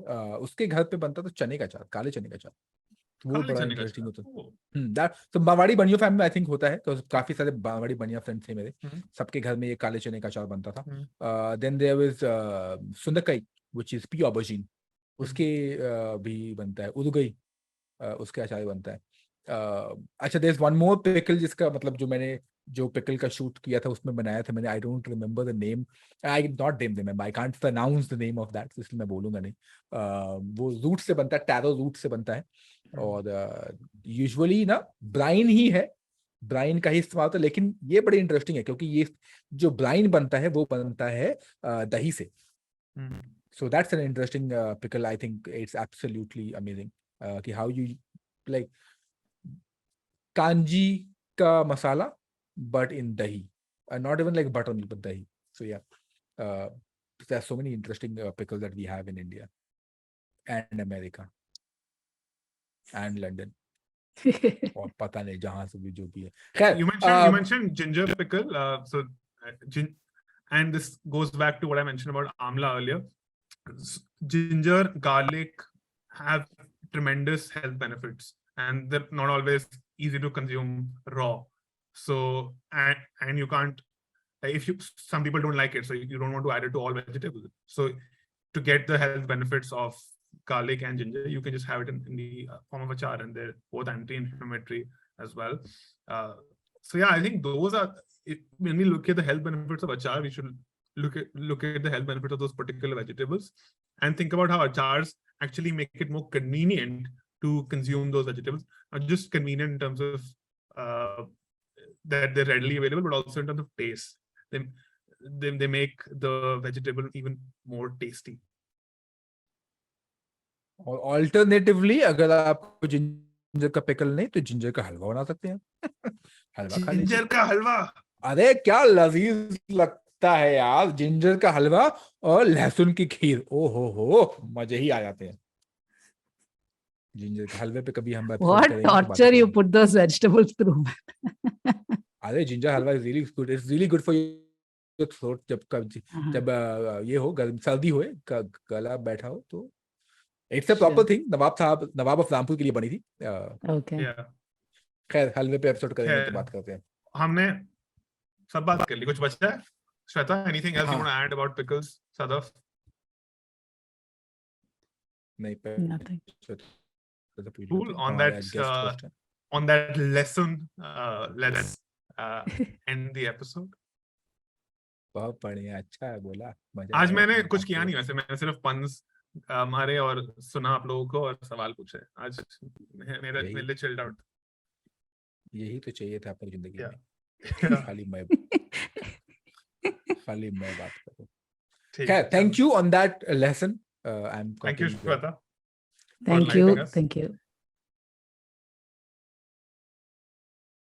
उसके घर पे बनता था चने का अचार, काले चने का अचार. वो बड़ा इंटरेस्टिंग होता है. That so मारवाड़ी बनिया फैमिली आई थिंक होता है, तो काफी सारे मारवाड़ी बनिया फ्रेंड्स थे मेरे, सबके घर में ये काले चने का अचार बनता था. Then there was सुंदरकाई, which is pea aubergine, उसके भी बनता है. उदुगई, उसके अचार बनता है. अच्छा, there's one more pickle जिसका मतलब जो मैंने जो पिकल का शूट किया था उसमें बनाया था मैंने. I don't remember the name, I not remember, I can't pronounce the name of that, इसलिए मैं बोलूंगा नहीं. वो रूट से बनता है, टैरो रूट से बनता है, और यूजुअली ना ब्राइन ही है, ब्राइन का ही इस्तेमाल होता है. लेकिन ये बड़ी इंटरेस्टिंग है क्योंकि ये जो ब्राइन बनता है वो बनता है दही से. So that's an interesting pickle. I think it's absolutely amazing कि हाउ यू लाइक कांजी का मसाला but in dahi, and not even like buttermilk but dahi. So yeah, there's so many interesting pickles that we have in India and America and London. और पता नहीं जहाँ से भी जो भी है. खैर, you mentioned ginger pickle, and this goes back to what I mentioned about amla earlier. Ginger, garlic have tremendous health benefits, and they're not always easy to consume raw. So and you can't, if some people don't like it, so you don't want to add it to all vegetables. So to get the health benefits of garlic and ginger, you can just have it in the form of achar, and they're both anti-inflammatory as well. So yeah, I think those are, when we look at the health benefits of achar, we should look at the health benefits of those particular vegetables and think about how achars actually make it more convenient to consume those vegetables. Not just convenient in terms of that they're readily available, but also in terms of taste. They make the vegetable even more tasty. और alternatively अगर आपको ginger का pickle नहीं तो ginger का हलवा बना सकते हैं. हलवा खा लीजिए. जिंजर का हलवा, अरे क्या लजीज लगता है यार, जिंजर का हलवा और लहसुन की खीर. ओ हो मजे ही आ जाते हैं. जिंजर के हलवे पे कभी हम what torture you put those vegetables through. अरे ginger halwa is really good. It's really good for your throat. जब ये हो, गर्म सर्दी हो, गला बैठा हो, तो it's a proper thing. Nawab of Rampur के लिए बनी थी. Okay. खैर, हलवे पे एपिसोड करेंगे तो बात करते हैं. हमने सब बात कर ली. कुछ बचा है श्वेता? Anything else you want to add about pickles, Sadaf? नहीं, Nothing. Cool. On that lesson, let's end the episode. बहुत बढ़िया, अच्छा है, बोला. आज मैंने कुछ किया नहीं, वैसे मैंने सिर्फ पन्स मारे और सुना आप लोगों को और सवाल पूछे. आज मेरे लिए चिल्ड आउट. यही तो चाहिए था अपनी जिंदगी में. खाली मैं बात करूं. खैर, thank you on that lesson. Thank you, Swetha. Thank you.